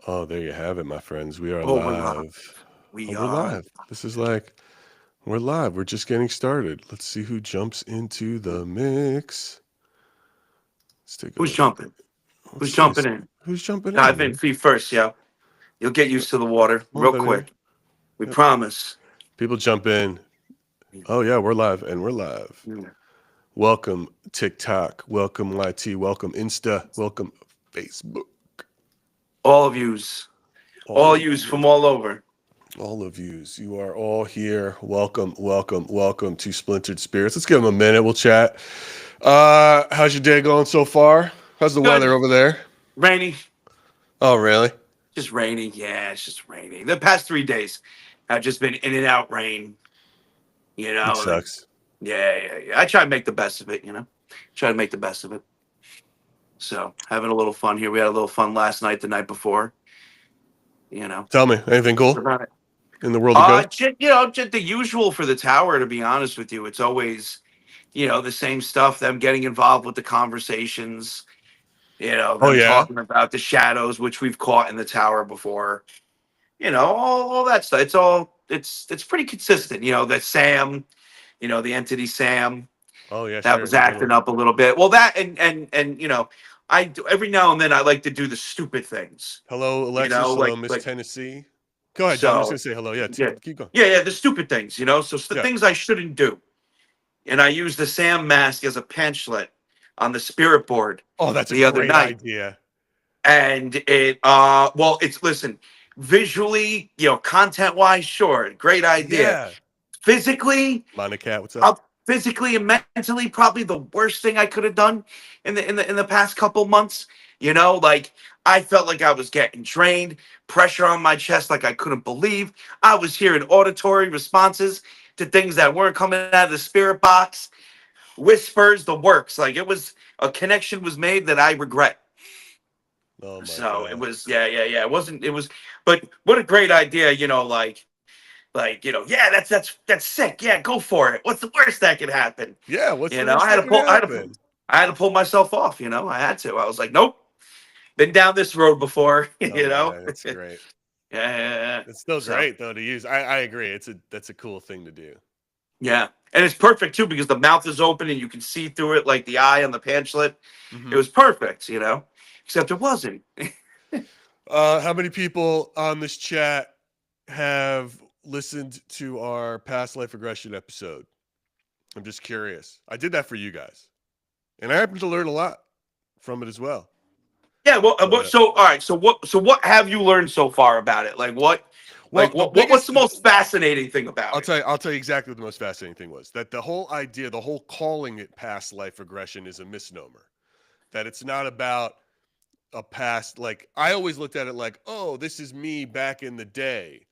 Oh, there you have it, my friends. We are Oh, we're live. live. Oh, We we're are. live. This is like we're live. We're just getting started. Let's see who jumps into the mix. Let's take Who's a jumping? let's Who's take a jumping in? who's jumping in, Dive in man? feet first, yo. You'll get used to the water Come on, real baby. quick. We Yep. promise. People jump in. Oh yeah, we're live and we're live. Yeah. Welcome TikTok. Welcome YT. Welcome Insta. Welcome Facebook. All of yous. All All of yous you. from all over. All of yous. You are all here. Welcome, welcome, welcome to Splintered Spirits. Let's give them a minute. We'll chat. How's your day going so far? How's the Good. weather over there? Rainy. Oh, really? Just raining. Yeah, it's just raining. The past 3 days have just been in and out rain. It Like, sucks. yeah. I try to make the best of it. Try to make the best of it. So, having a little fun here. We had a little fun last night, the night before. You know. Tell me, anything What cool about it? in the world of ghosts? Just the usual for the tower, to be honest with you. It's always, the same stuff, them getting involved with the conversations, Oh, them yeah? talking about the shadows, which we've caught in the tower before, all that stuff. It's pretty consistent, that Sam, the entity Sam Oh, yeah, that sharing was the acting little. up a little bit. Well, that I do every now and then I like to do the stupid things, Hello, Alexis. Hello, Miss like Tennessee. Go ahead, John. I'm just going so to say hello. Yeah, yeah. keep going. Yeah, the stupid things, so it's the Yeah. things I shouldn't do. And I used the Sam mask as a pamphlet on the spirit board Oh, that's a the other great night. idea. And it's listen, visually, content wise, sure, great idea. Yeah. Physically, Monica Cat, what's up? uh, physically and mentally, probably the worst thing I could have done in the past couple months. Like I felt like I was getting drained, pressure on my chest, like I couldn't believe. I was hearing auditory responses to things that weren't coming out of the spirit box, whispers, the works. Like it was a connection was made that I regret. Oh, my So it God. was, yeah. It wasn't. It was, but what a great idea. Yeah, that's sick. Yeah, go for it. What's the worst that could happen? Yeah, what's the I worst had that to could pull. happen? I had to pull myself off. I had to. I was like, nope. Been down this road before. Oh, man, that's great. Yeah. It's still So great though to use. I agree. That's a cool thing to do. yeah, and it's perfect too because the mouth is open and you can see through it like the eye on the pamphlet. It Hmm. was perfect. Except it wasn't. How many people on this chat have listened to our past life regression episode? I'm just curious. I did that for you guys, and I happened to learn a lot from it as well. Yeah. Well, But so all right. So what have you learned so far about it? well, the What's biggest the most fascinating thing about it? I'll tell you exactly what the most fascinating thing was. That the whole idea, the whole calling it past life regression is a misnomer. That it's not about a past, like I always looked at it like, oh, this is me back in the day.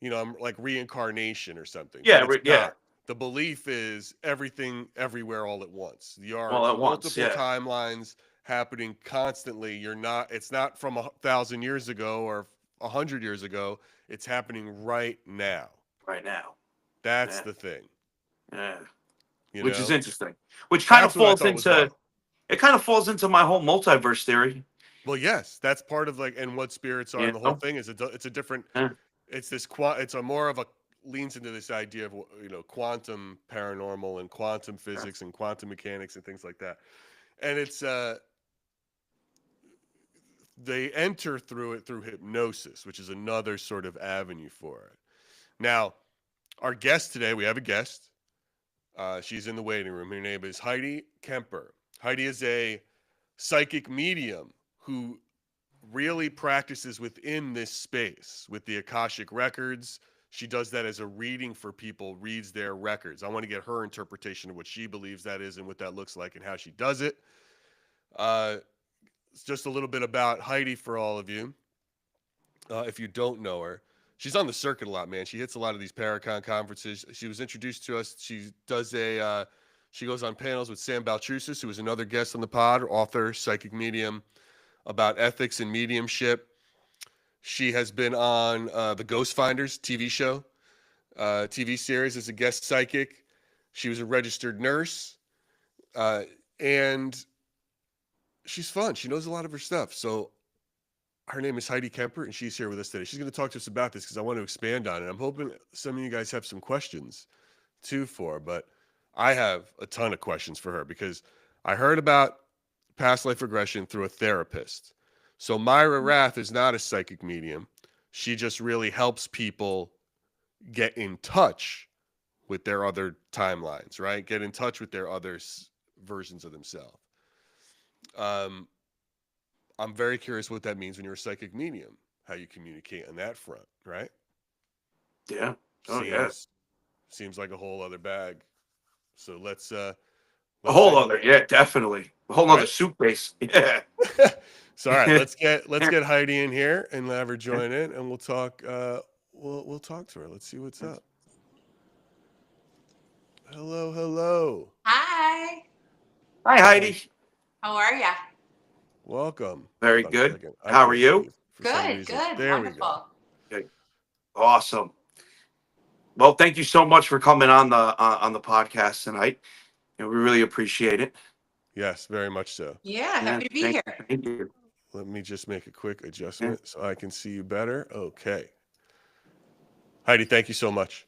I'm like reincarnation or something, but Yeah. it's Yeah. not. The belief is everything everywhere all at once. There are All at once. multiple Yeah. timelines happening constantly. It's not from 1,000 years ago or 100 years ago. It's happening right now. Right now. That's Yeah. the thing, Yeah. you Which is know? interesting. Which kind of That's what I falls thought was into wild. it. Kind of falls into my whole multiverse theory. Well, yes, that's part of like, and what spirits are, You and the whole know. thing is it's a different, Yeah. it's this, it's a more of a, leans into this idea of, quantum paranormal and quantum physics and quantum mechanics and things like that. And they enter through it through hypnosis, which is another sort of avenue for it. Now, our guest today, we have a guest. She's in the waiting room. Her name is Heidi Kemper. Heidi is a psychic medium who really practices within this space with the Akashic records. She does that as a reading for people, reads their records. I want to get her interpretation of what she believes that is and what that looks like and how she does it. Uh, it's just a little bit about Heidi for all of you. If you don't know her, she's on the circuit a lot, man. She hits a lot of these Paracon conferences. She was introduced to us. She goes on panels with Sam Baltrusis, who was another guest on the pod, author, psychic medium, about ethics and mediumship. She has been on the Ghost Finders TV show, TV series as a guest psychic. She was a registered nurse, and she's fun. She knows a lot of her stuff. So Her name is Heidi Kemper, and she's here with us today. She's going to talk to us about this because I want to expand on it. I'm hoping some of you guys have some questions too for her, but I have a ton of questions for her because I heard about past life regression through a therapist. So Myra Rath is not a psychic medium. She just really helps people get in touch with their other timelines, right? Get in touch with their other versions of themselves. Um, I'm very curious what that means when you're a psychic medium, how you communicate on that front, right? Yeah. Oh yeah. Seems like a whole other bag. So A let's say whole other, hello. yeah, definitely. A whole All other right. soup base. Yeah. So all right, let's get Heidi in here and have her join in, and we'll talk. We'll talk to her. Let's see what's up. Hello, hello. Hi. Hi, Hi. Heidi. How are ya? Welcome. Very Hold on a good. second. I How are can't see you? you for some Good, reason. good, There we go. wonderful. Okay. Awesome. Well, thank you so much for coming on the podcast tonight. And we really appreciate it. Yes, very much so. Yeah, Yeah, happy to be here. thank you. Let me just make a quick Yeah. adjustment so I can see you better. Okay. Heidi, thank you so much.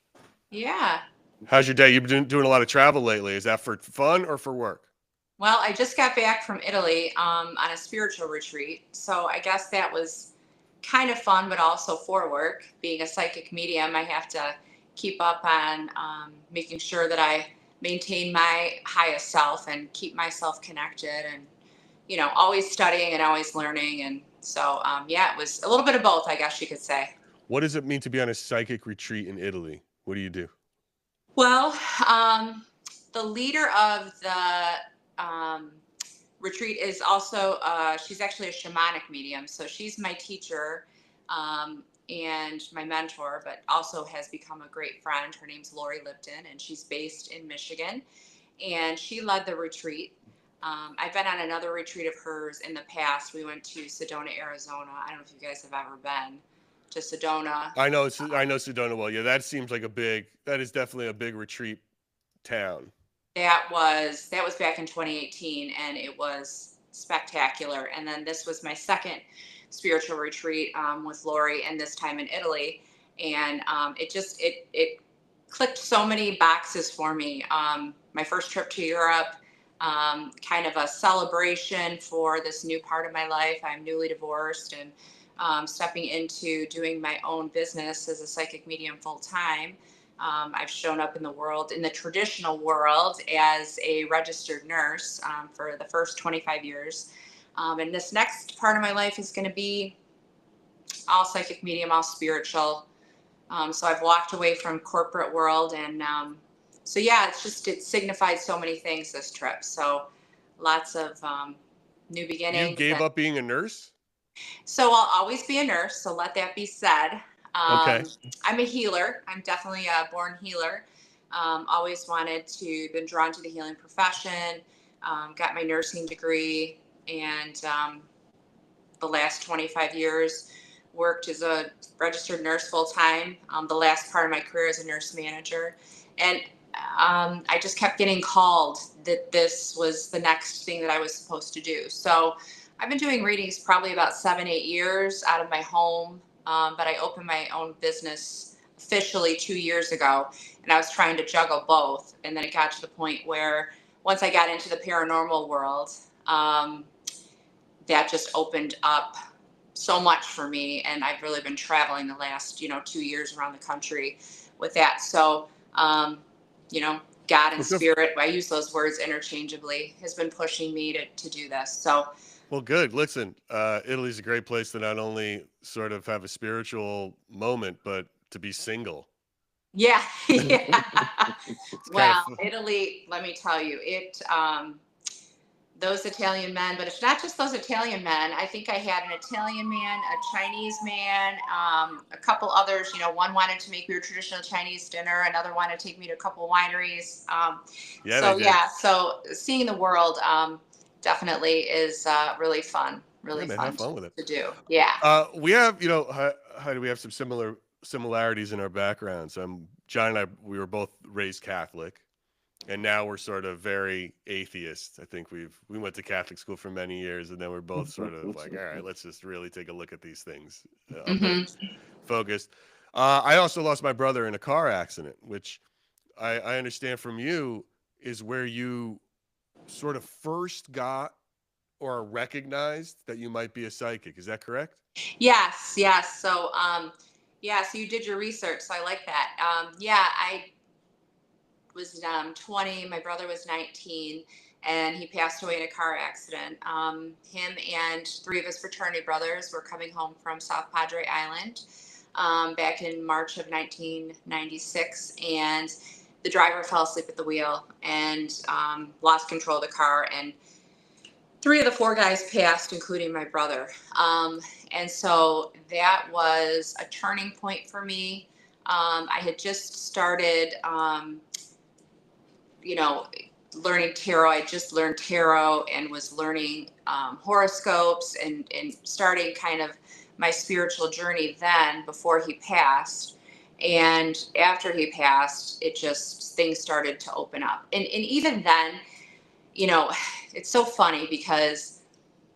Yeah. How's your day? You've been doing a lot of travel lately. Is that for fun or for work? Well, I just got back from Italy on a spiritual retreat. So I guess that was kind of fun, but also for work. Being a psychic medium, I have to keep up on making sure that I maintain my highest self and keep myself connected and, always studying and always learning. And so, yeah, it was a little bit of both, I guess you could say. What does it mean to be on a psychic retreat in Italy? What do you do? Well, the leader of the retreat is also, she's actually a shamanic medium. So she's my teacher and my mentor, but also has become a great friend. Her name's Lori Lipton, and she's based in Michigan. And she led the retreat. I've been on another retreat of hers in the past. We went to Sedona, Arizona. I don't know if you guys have ever been to Sedona. I know Sedona well. Yeah, that is definitely a big retreat town. That was back in 2018, and it was spectacular. And then this was my second spiritual retreat with Lori, and this time in Italy. And it clicked so many boxes for me. My first trip to Europe, kind of a celebration for this new part of my life. I'm newly divorced and stepping into doing my own business as a psychic medium full time. I've shown up in the world, in the traditional world, as a registered nurse for the first 25 years. And this next part of my life is going to be all psychic medium, all spiritual. So I've walked away from corporate world. And so, yeah, it signified so many things this trip. So lots of new You beginnings. gave up being a nurse? So I'll always be a nurse. So let that be said. Okay. I'm a healer. I'm definitely a born healer. Always been drawn to the healing profession. Got my nursing degree, and the last 25 years worked as a registered nurse full time. The last part of my career as a nurse manager, and I just kept getting called that this was the next thing that I was supposed to do. So I've been doing readings probably about 7, 8 years out of my home, but I opened my own business officially 2 years ago, and I was trying to juggle both. And then it got to the point where once I got into the paranormal world, that just opened up so much for me. And I've really been traveling the last, 2 years around the country with that. So, you know, God and Well, good. spirit, I use those words interchangeably, has been pushing me to do this. So, Well, good. Listen, Italy's a great place to not only sort of have a spiritual moment, but to be single. yeah, yeah. It's kind of Well, Italy, let me tell you, those Italian men, but it's not just those Italian men. I think I had an Italian man, a Chinese man, a couple others. One wanted to make me a traditional Chinese dinner, another wanted to take me to a couple wineries. yeah, they So did. yeah, so seeing the world definitely is Yeah, really man, have fun fun with it. to do. Yeah. We have, how do we have some similarities in our backgrounds? John and I, we were both raised Catholic. and now we're sort of very atheist. I think we went to Catholic school for many years, and then we're both sort of like, all right, let's just really take a look at these things, a bit Mm-hmm. focused. I also lost my brother in a car accident, which I understand from you is where you sort of first got or recognized that you might be a psychic. Is that correct? Yes, yes. So, yeah, so you did your research, so I like that. Yeah, I was 20. My brother was 19, and he passed away in a car accident. Him and three of his fraternity brothers were coming home from South Padre Island back in March of 1996, and the driver fell asleep at the wheel and lost control of the car, and three of the four guys passed, including my brother. And so that was a turning point for me. I had just started, you know, learning tarot. I just learned tarot and was learning horoscopes and starting kind of my spiritual journey then before he passed. And after he passed, it just, things started to open up. And even then, you know, it's so funny because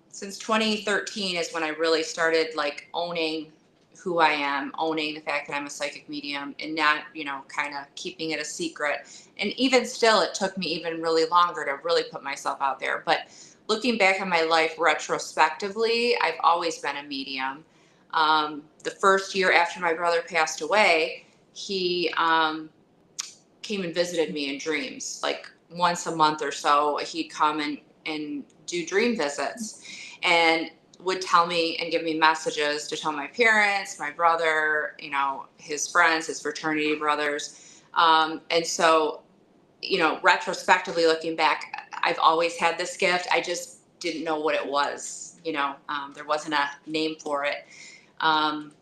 since 2013 is when I really started like owning who I am, owning the fact that I'm a psychic medium and not, you know, kind of keeping it a secret. And even still, it took me even really longer to really put myself out there. But looking back on my life retrospectively, I've always been a medium. The first year after my brother passed away, he came and visited me in dreams. Like once a month or so, he'd come and do dream visits and would tell me and give me messages to tell my parents, my brother, you know, his friends, his fraternity brothers. And so, you know, retrospectively looking back, I've always had this gift. I just didn't know what it was. You know, there wasn't a name for it.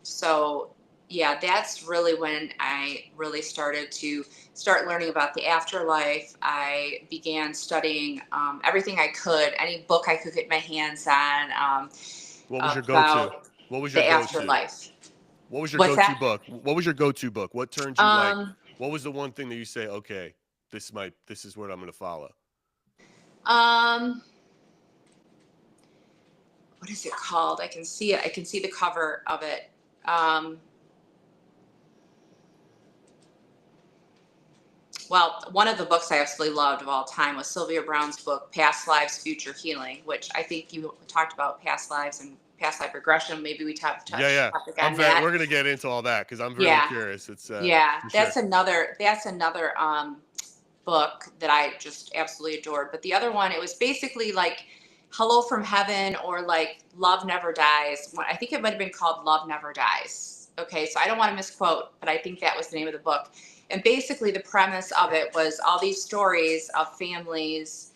So yeah, that's really when I really started to start learning about the afterlife. I began studying everything I could, any book I could get my hands on What was your go-to? about What was your the go-to? afterlife. What was your What's go-to that? book? What was your go-to book? What turned you like? Um, What was the one thing that you say, okay, this is what I'm going to follow? um, what is it called? I can see it. I can see the cover of it. Um, well, one of the books I absolutely loved of all time was Sylvia Browne's book, Past Lives, Future Healing, which I think you talked about past lives and past life regression. Maybe we Yeah, touch yeah. topic I'm on very. that. We're going to get into all that because I'm really Yeah, curious. It's yeah. for sure. That's another book that I just absolutely adored. But the other one, it was basically like Hello from Heaven or like Love Never Dies. I think it might have been called Love Never Dies. Okay, so I don't want to misquote, but I think that was the name of the book. And basically, the premise of it was all these stories of families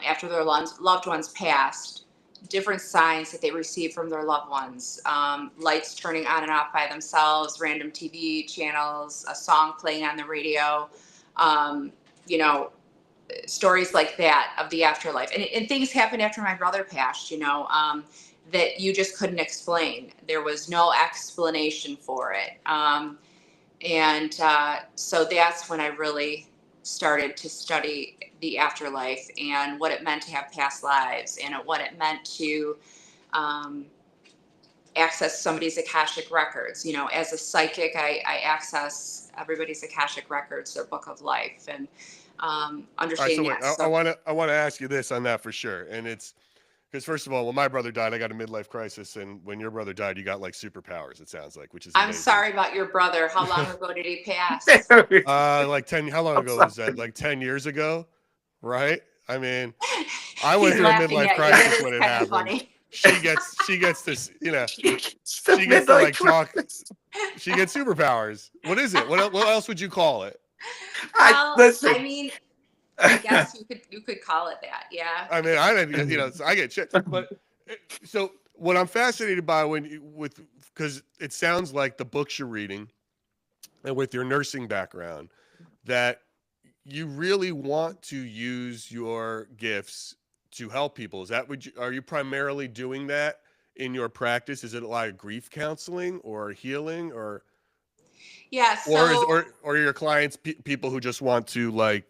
after their loved ones passed, different signs that they received from their loved ones, lights turning on and off by themselves, random TV channels, a song playing on the radio, um, you know, stories like that of the afterlife. And things happened after my brother passed, you know, that you just couldn't explain. There was no explanation for it. So that's when I really started to study the afterlife and what it meant to have past lives and what it meant to um, access somebody's Akashic records. You know, as a psychic, I access everybody's Akashic records, their book of life, and All right. So understanding wait, that. I So want to ask you this on that for sure, and it's because first of all, when my brother died, I got a midlife crisis, and when your brother died, you got like superpowers. It sounds like, which is I'm amazing. sorry about your brother. How long ago did he pass? Like 10. How long I'm ago was sorry. that? Like 10 years ago, right? I mean, I went He's through a laughing midlife at you. That crisis is when it kind of happened. funny. She gets this, It's the she gets to midnight like talk. crisis. She gets superpowers. What is it? What else would you call it? I Well, I listen. mean, I guess you could call it that. Yeah. I mean, I didn't, so I get shit. But so what I'm fascinated by with because it sounds like the books you're reading and with your nursing background that you really want to use your gifts to help people. Is that are you primarily doing that in your practice? Is it a lot of grief counseling or healing Yeah. or is So or your clients people who just want to like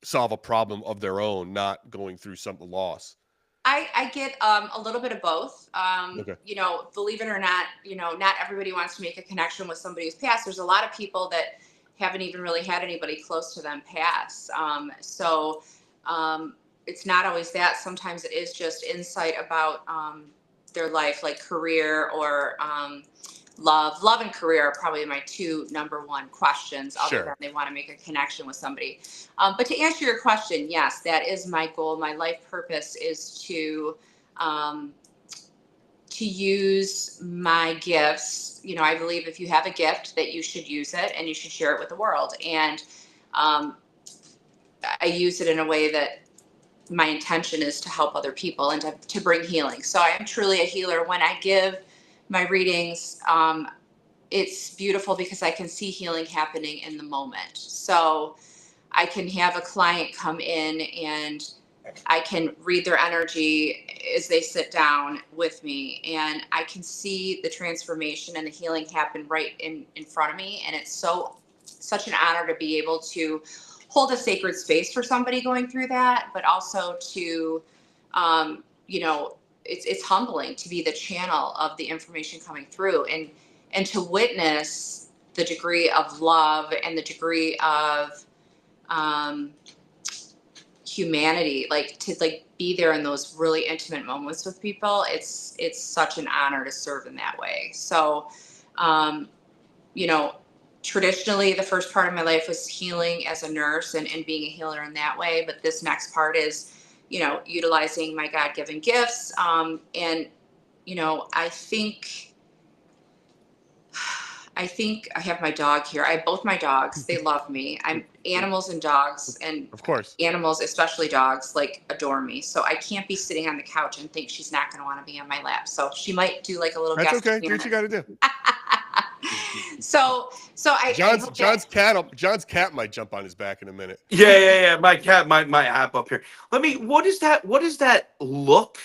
solve a problem of their own, not going through some loss. I get a little bit of both. Okay. Believe it or not, not everybody wants to make a connection with somebody who's passed. There's a lot of people that haven't even really had anybody close to them pass. It's not always that. Sometimes it is just insight about their life, like career or love. Love and career are probably my two number one questions, other than Sure. they want to make a connection with somebody. But to answer your question, yes, that is my goal. My life purpose is um, to use my gifts. I believe if you have a gift, that you should use it and you should share it with the world. And um, I use it in a way that my intention is to help other people and to bring healing. So I am truly a healer. When I give my readings, it's beautiful because I can see healing happening in the moment. So I can have a client come in and I can read their energy as they sit down with me, and I can see the transformation and the healing happen right in front of me. And it's such an honor to be able to hold a sacred space for somebody going through that, but also to, um, you know, it's humbling to be the channel of the information coming through, and to witness the degree of love and the degree of um, humanity, like to be there in those really intimate moments with people. It's such an honor to serve in that way. So um you know traditionally the first part of my life was healing as a nurse and being a healer in that way, but this next part is utilizing my god-given gifts. And I think I have my dog here. I have both my dogs. They love me. I'm animals and dogs, and Of course. animals, especially dogs, like adore me. So I can't be sitting on the couch and think she's not going to want to be on my lap. So she might do like a little That's guest okay. Do what you got appearance. to do. So I hope that. John's cat might jump on his back in a minute. Yeah. My cat, my app up here. What does that look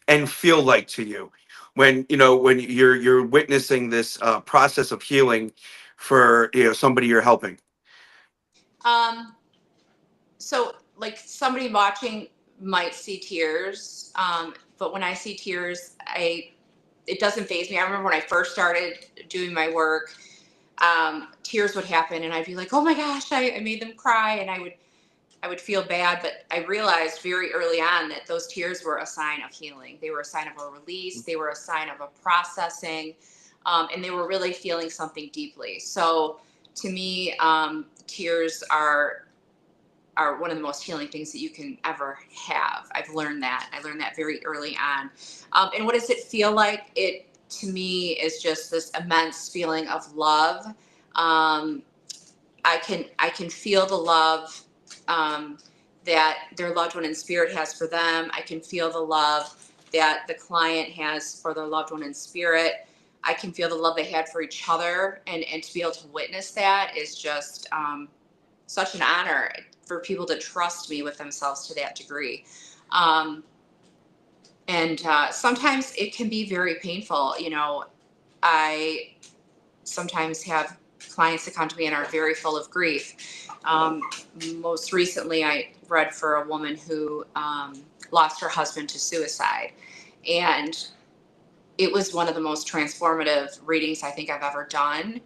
and feel like to you when you're witnessing this process of healing for somebody you're helping? Um, so like somebody watching might see tears, but when I see tears, it doesn't phase me. I remember when I first started doing my work, tears would happen and I'd be like, oh my gosh, I made them cry, and I would feel bad. But I realized very early on that those tears were a sign of healing. They were a sign of a release. They were a sign of a processing, and they were really feeling something deeply. So to me, tears are one of the most healing things that you can ever have. I've learned that. I learned that very early on. And what does it feel like? It to me is just this immense feeling of love. Um, I can feel the love um, that their loved one in spirit has for them. I can feel the love that the client has for their loved one in spirit. I can feel the love they had for each other, and to be able to witness that is just such an honor for people to trust me with themselves to that degree. Um, and sometimes it can be very painful. I sometimes have clients that come to me and are very full of grief. Um, Most recently, I read for a woman who lost her husband to suicide. And it was one of the most transformative readings I think I've ever done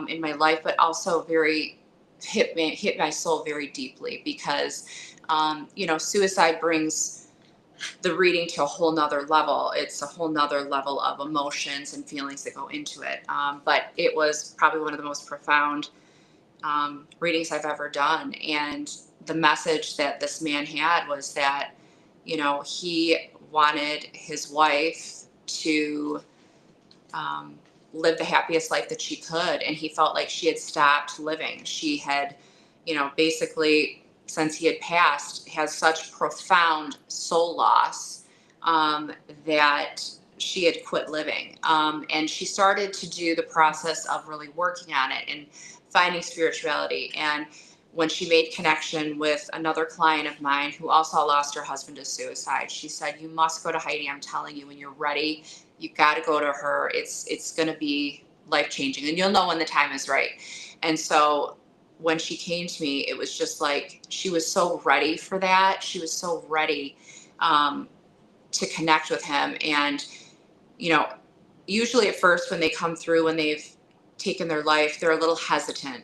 in my life, but also very hit my soul very deeply because suicide brings the reading to a whole nother level. It's a whole nother level of emotions and feelings that go into it. But it was probably one of the most profound readings I've ever done. And the message that this man had was that, he wanted his wife to um, live the happiest life that she could. And he felt like she had stopped living. She had, basically, since he had passed, has such profound soul loss that she had quit living. And she started to do the process of really working on it and finding spirituality. And when she made connection with another client of mine who also lost her husband to suicide, she said, "You must go to Heidi. I'm telling you, when you're ready, you got to go to her. It's going to be life changing, and you'll know when the time is right." And so when she came to me, it was just like she was so ready for that. She was so ready um, to connect with him. And, you know, usually at first when they come through, when they've taken their life, they're a little hesitant.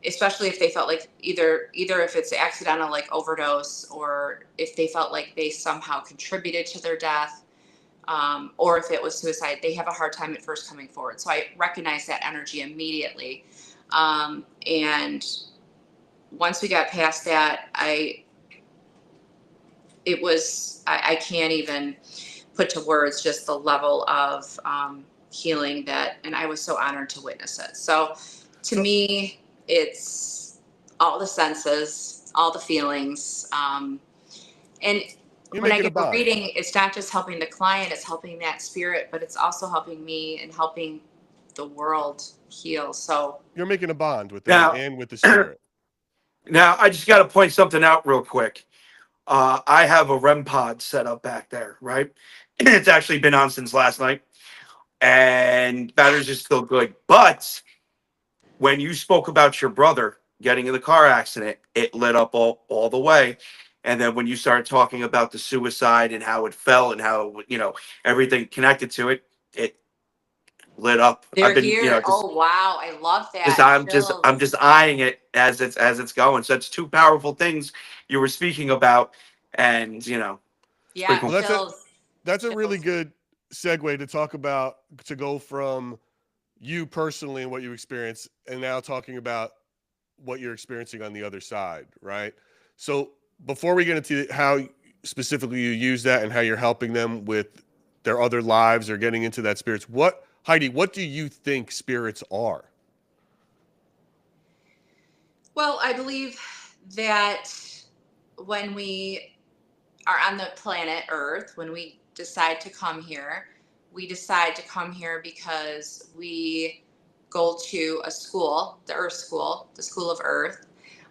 Especially if they felt like either if it's accidental, like overdose, or if they felt like they somehow contributed to their death, or if it was suicide, they have a hard time at first coming forward. So I recognize that energy immediately. And once we got past that, I can't even put to words just the level of healing that, and I was so honored to witness it. So to So me, it's all the senses, all the feelings. And you're when I making a give a bond. reading, it's not just helping the client, it's helping that spirit, but it's also helping me and helping the world heal. So You're making a bond with them Now, and with the spirit. now I just got to point something out real quick. I have a REM pod set up back there, right? It's actually been on since last night, and batteries are still good. But when you spoke about your brother getting in the car accident, it lit up all the way. And then when you started talking about the suicide and how it fell and how, everything connected to it, it lit up. I've they're been, here. just Oh wow, I love just that. I'm just Chills. eyeing it as it's going. So it's two powerful things you were speaking about, and it's pretty Yeah, Well, cool. that's a really chills. good segue to talk about, to go from you personally and what you experience, and now talking about what you're experiencing on the other side, right? So before we get into how specifically you use that and how you're helping them with their other lives or getting into that spirits, what, Heidi, what do you think spirits are? Well, I believe that when we are on the planet Earth, when we decide to come here, we decide to come here because we go to a school, the Earth School, the School of Earth,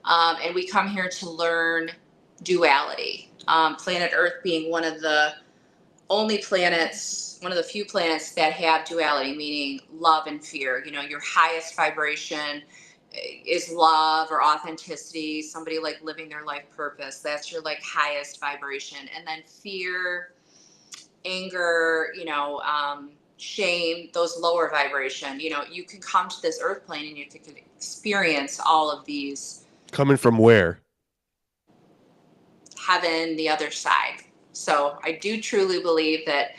and we come here to learn duality. Planet Earth being one of the only planets, one of the few planets that have duality, meaning love and fear. You know, your highest vibration is love or authenticity, somebody like living their life purpose. That's your like highest vibration. And then fear, anger, shame, those lower vibration. You know, you can come to this earth plane and you can experience all of these, Coming from where? heaven, the other side. So I do truly believe that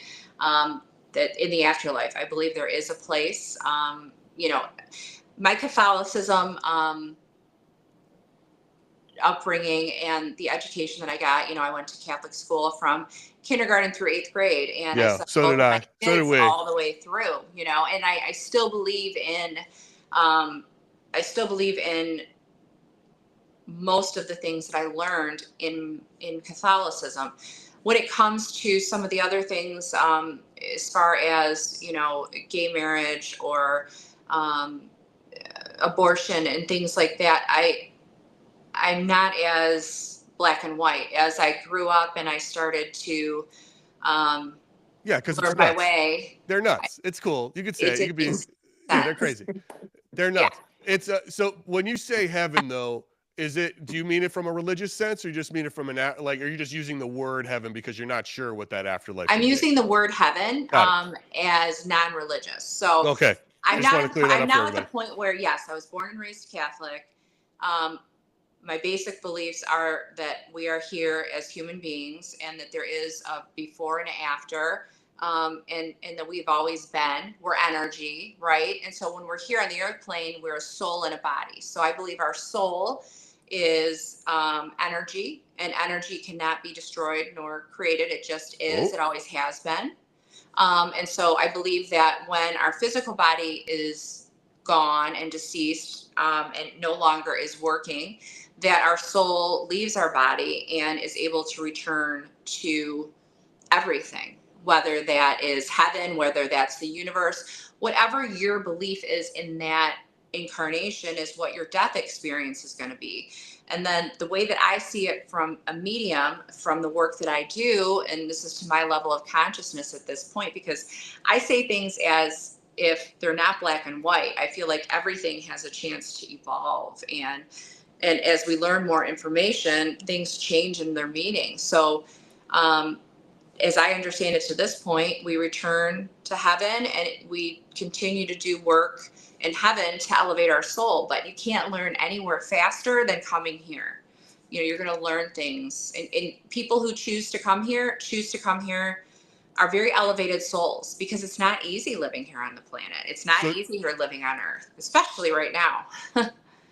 that in the afterlife, I believe there is a place. My Catholicism upbringing and the education that I got, I went to Catholic school from kindergarten through eighth grade, and I Yeah, sent so both did of my I. So did kids we. all the way through. And I still believe in, um, I still believe in most of the things that I learned in Catholicism. When it comes to some of the other things, as far as gay marriage or um, abortion and things like that, I'm not as black and white. As I grew up and I started to um, Yeah, because it's learn my nuts. way, They're nuts. It's cool. You could say it it. You did could make be, yeah, they're sense. crazy. They're Yeah. nuts. It's so when you say heaven though, do you mean it from a religious sense, or you just mean it from like, are you just using the word heaven because you're not sure what that afterlife I'm would be? using the word heaven Got it. as non-religious. So Okay. I I'm just not want to at clear that I'm up for now at the everybody. point where, yes, I was born and raised Catholic. Um, my basic beliefs are that we are here as human beings and that there is a before and after, and that we've always been. We're energy, right? And so when we're here on the earth plane, we're a soul and a body. So I believe our soul is energy, and energy cannot be destroyed nor created. It just is. Oh, It always has been. And so I believe that when our physical body is gone and deceased, and no longer is working, that our soul leaves our body and is able to return to everything, whether that is heaven, whether that's the universe, whatever your belief is in that incarnation is what your death experience is going to be. And then the way that I see it from a medium, from the work that I do, and this is to my level of consciousness at this point, because I say things as if they're not black and white. I feel like everything has a chance to evolve, and as we learn more information, things change in their meaning. So as I understand it to this point, we return to heaven and we continue to do work in heaven to elevate our soul. But you can't learn anywhere faster than coming here. You know, you're going to learn things. And people who choose to come here are very elevated souls, because it's not easy living here on the planet. It's not So easy here living on Earth, especially right now.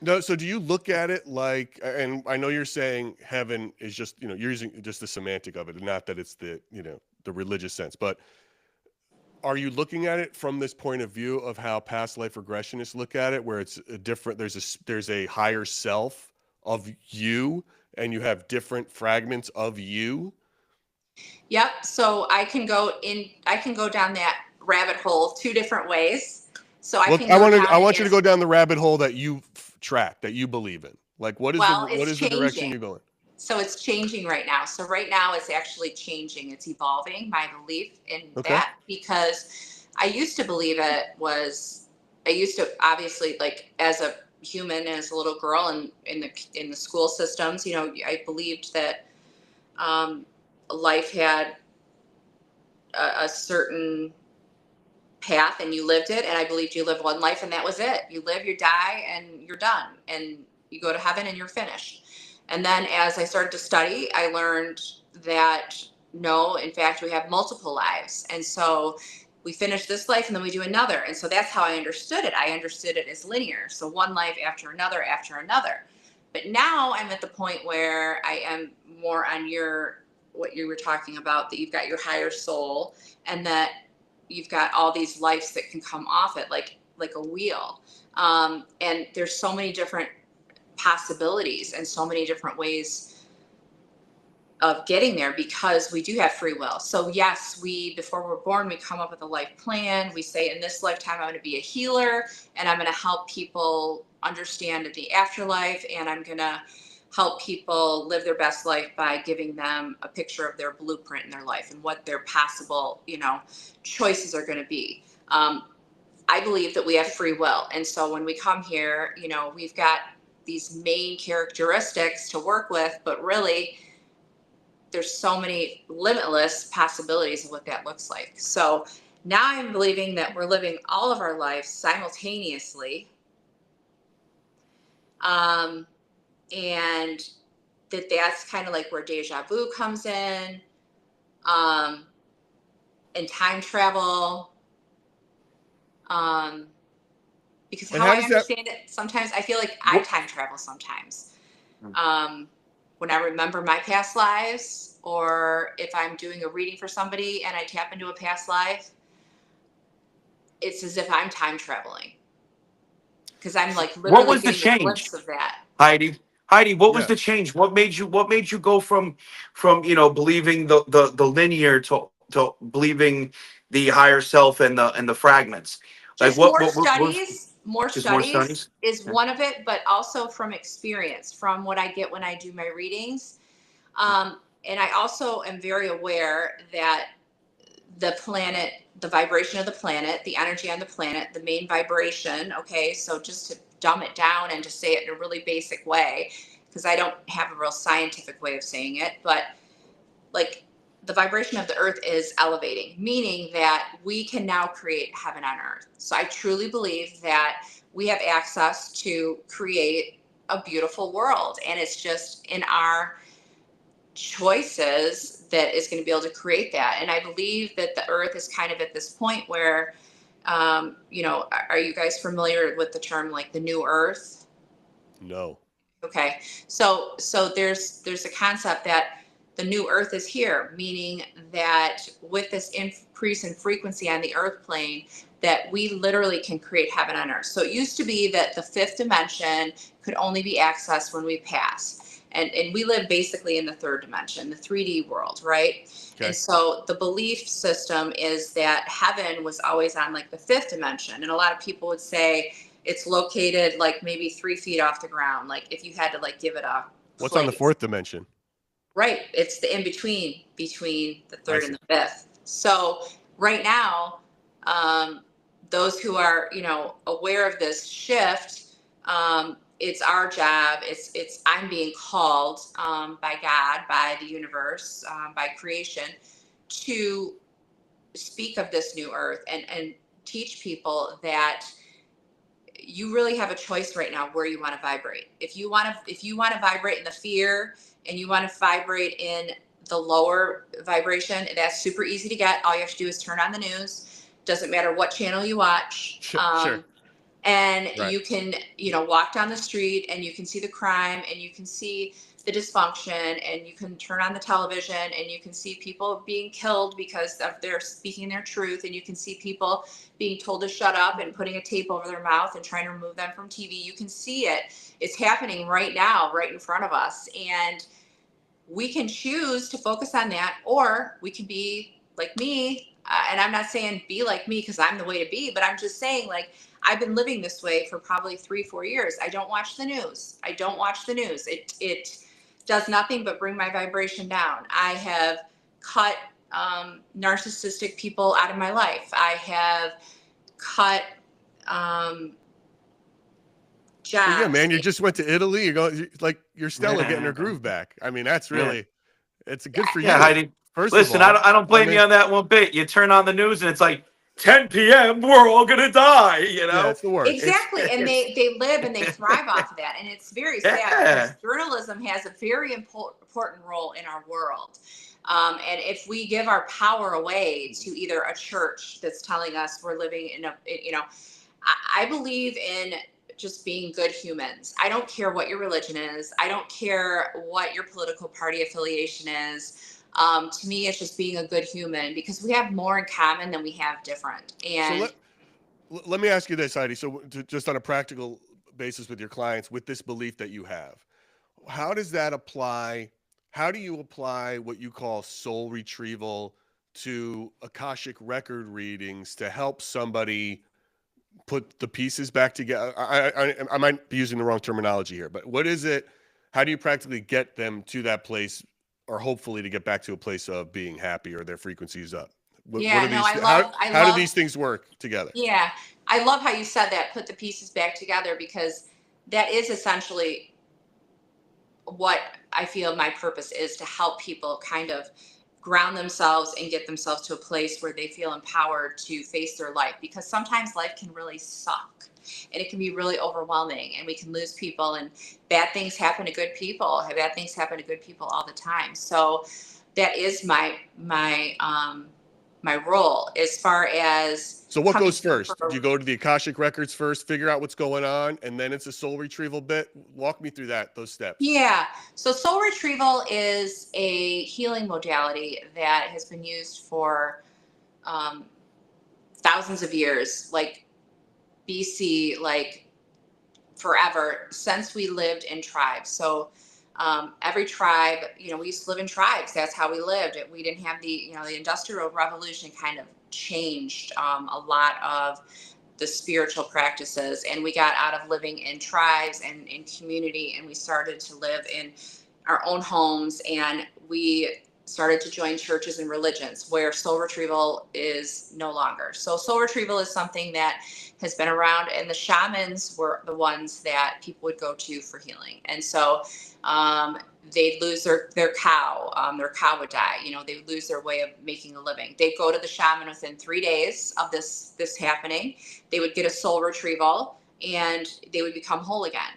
no, so do you look at it like, and I know you're saying heaven is just, you're using just the semantic of it, and not that it's the, the religious sense, but are you looking at it from this point of view of how past life regressionists look at it, where it's a different, there's a higher self of you, and you have different fragments of you? Yep. So I can go down that rabbit hole two different ways. So I Well, can go I down it want you to as, go down the rabbit hole that you track, that you believe in. Like, well, what it's is the direction changing. you're going? So it's changing right now. So right now it's actually changing. It's evolving, my belief in Okay. that, because I used to believe I used to, obviously, like, as a human, as a little girl, and in the school systems, I believed that um, life had a certain path and you lived it, and I believed you live one life and that was it. You live, you die, and you're done, and you go to heaven and you're finished. And then as I started to study, I learned that no, in fact, we have multiple lives. And so we finish this life and then we do another. And so that's how I understood it. I understood it as linear, so one life after another after another. But now I'm at the point where I am more on what you were talking about, that you've got your higher soul, and that you've got all these lives that can come off it, like a wheel. And there's so many different possibilities and so many different ways of getting there, because we do have free will. So yes, before we're born, we come up with a life plan. We say, in this lifetime, I'm going to be a healer, and I'm going to help people understand the afterlife, and I'm going to help people live their best life by giving them a picture of their blueprint in their life and what their possible, choices are going to be. I believe that we have free will. And so when we come here, we've got these main characteristics to work with, but really there's so many limitless possibilities of what that looks like. So now I'm believing that we're living all of our lives simultaneously. And that's kind of like where deja vu comes in, um, and time travel. Because And how how I does that, understand it, sometimes I feel like I time travel sometimes. When I remember my past lives, or if I'm doing a reading for somebody and I tap into a past life, it's as if I'm time traveling, because I'm like What literally was the getting a change, glimpse of that. Heidi? Heidi, what was yeah. the change? What made you go from believing the linear to believing the higher self and the fragments? Like Just more what was studies. More just more studies studies? is Yeah. one of it, but also from experience, from what I get when I do my readings. And I also am very aware that the planet, the vibration of the planet, the energy on the planet, the main vibration. Okay, so just to dumb it down and to say it in a really basic way, because I don't have a real scientific way of saying it, but like, the vibration of the earth is elevating, meaning that we can now create heaven on earth. So I truly believe that we have access to create a beautiful world, and it's just in our choices that is going to be able to create that. And I believe that the earth is kind of at this point where, are you guys familiar with the term, like, the new earth? No. Okay. So there's a concept that the new earth is here, meaning that with this increase in frequency on the earth plane, that we literally can create heaven on earth. So it used to be that the fifth dimension could only be accessed when we pass. And we live basically in the third dimension, the 3D world, right? And Okay. so the belief system is that heaven was always on, like, the fifth dimension. And a lot of people would say it's located like maybe 3 feet off the ground. Like, if you had to, like, give it a What's on the place. fourth dimension? Right. It's the in between the I third and see. the fifth. So right now, those who are, aware of this shift, it's our job. I'm being called by God, by the universe, by creation, to speak of this new earth and teach people that you really have a choice right now where you want to vibrate. If you want to vibrate in the fear, and you want to vibrate in the lower vibration, that's super easy to get. All you have to do is turn on the news. Doesn't matter what channel you watch. Sure. And Right. you can, walk down the street and you can see the crime, and you can see the dysfunction, and you can turn on the television and you can see people being killed because of their speaking their truth, and you can see people being told to shut up and putting a tape over their mouth and trying to remove them from TV. You can see it. It's happening right now, right in front of us. And we can choose to focus on that, or we can be like me. And I'm not saying be like me because I'm the way to be, but I'm just saying, like, I've been living this way for probably 3-4 years. I don't watch the news. It does nothing but bring my vibration down. I have cut narcissistic people out of my life. I have cut um, Well, yeah, jobs. man, you just went to Italy. You're Stella getting her Yeah. groove back. I mean, that's Yeah. really, it's good for Yeah, you. Heidi. First of Listen, all, I don't I blame you mean, on that one bit. You turn on the news and it's like 10 p.m. We're all gonna die. yeah, it's the worst. Exactly. And It's they live and they thrive off of that. And it's very sad because yeah. journalism has a very important role in our world. And if we give our power away to either a church that's telling us we're living in I believe in just being good humans. I don't care what your religion is. I don't care what your political party affiliation is. To me, it's just being a good human, because we have more in common than we have different. So And let me ask you this, Heidi. So just on a practical basis with your clients, with this belief that you have, how does that apply? How do you apply what you call soul retrieval to Akashic record readings to help somebody put the pieces back together? I might be using the wrong terminology here, but what is it? How do you practically get them to that place, or hopefully to get back to a place of being happy or their frequencies up? What yeah, are no, these? I How do love, these things work together? yeah, I love how you said that, put the pieces back together, because that is essentially what I feel my purpose is, to help people kind of ground themselves and get themselves to a place where they feel empowered to face their life, because sometimes life can really suck and it can be really overwhelming, and we can lose people, and bad things happen to good people. Bad things happen to good people all the time. So that is my role, as far as So what coming goes through first? Do you for. go to the Akashic records first, figure out what's going on, and then it's a soul retrieval bit? Walk me through those steps. Yeah. So soul retrieval is a healing modality that has been used for um, thousands of years, like BC, like forever, since we lived in tribes. So every tribe, we used to live in tribes. That's how we lived. We didn't have the Industrial Revolution kind of changed a lot of the spiritual practices, and we got out of living in tribes and in community, and we started to live in our own homes, and we started to join churches and religions where soul retrieval is no longer. So soul retrieval is something that has been around, and the shamans were the ones that people would go to for healing. And so they'd lose their cow. Their cow would die. They would lose their way of making a living. They'd go to the shaman within 3 days of this happening. They would get a soul retrieval, and they would become whole again.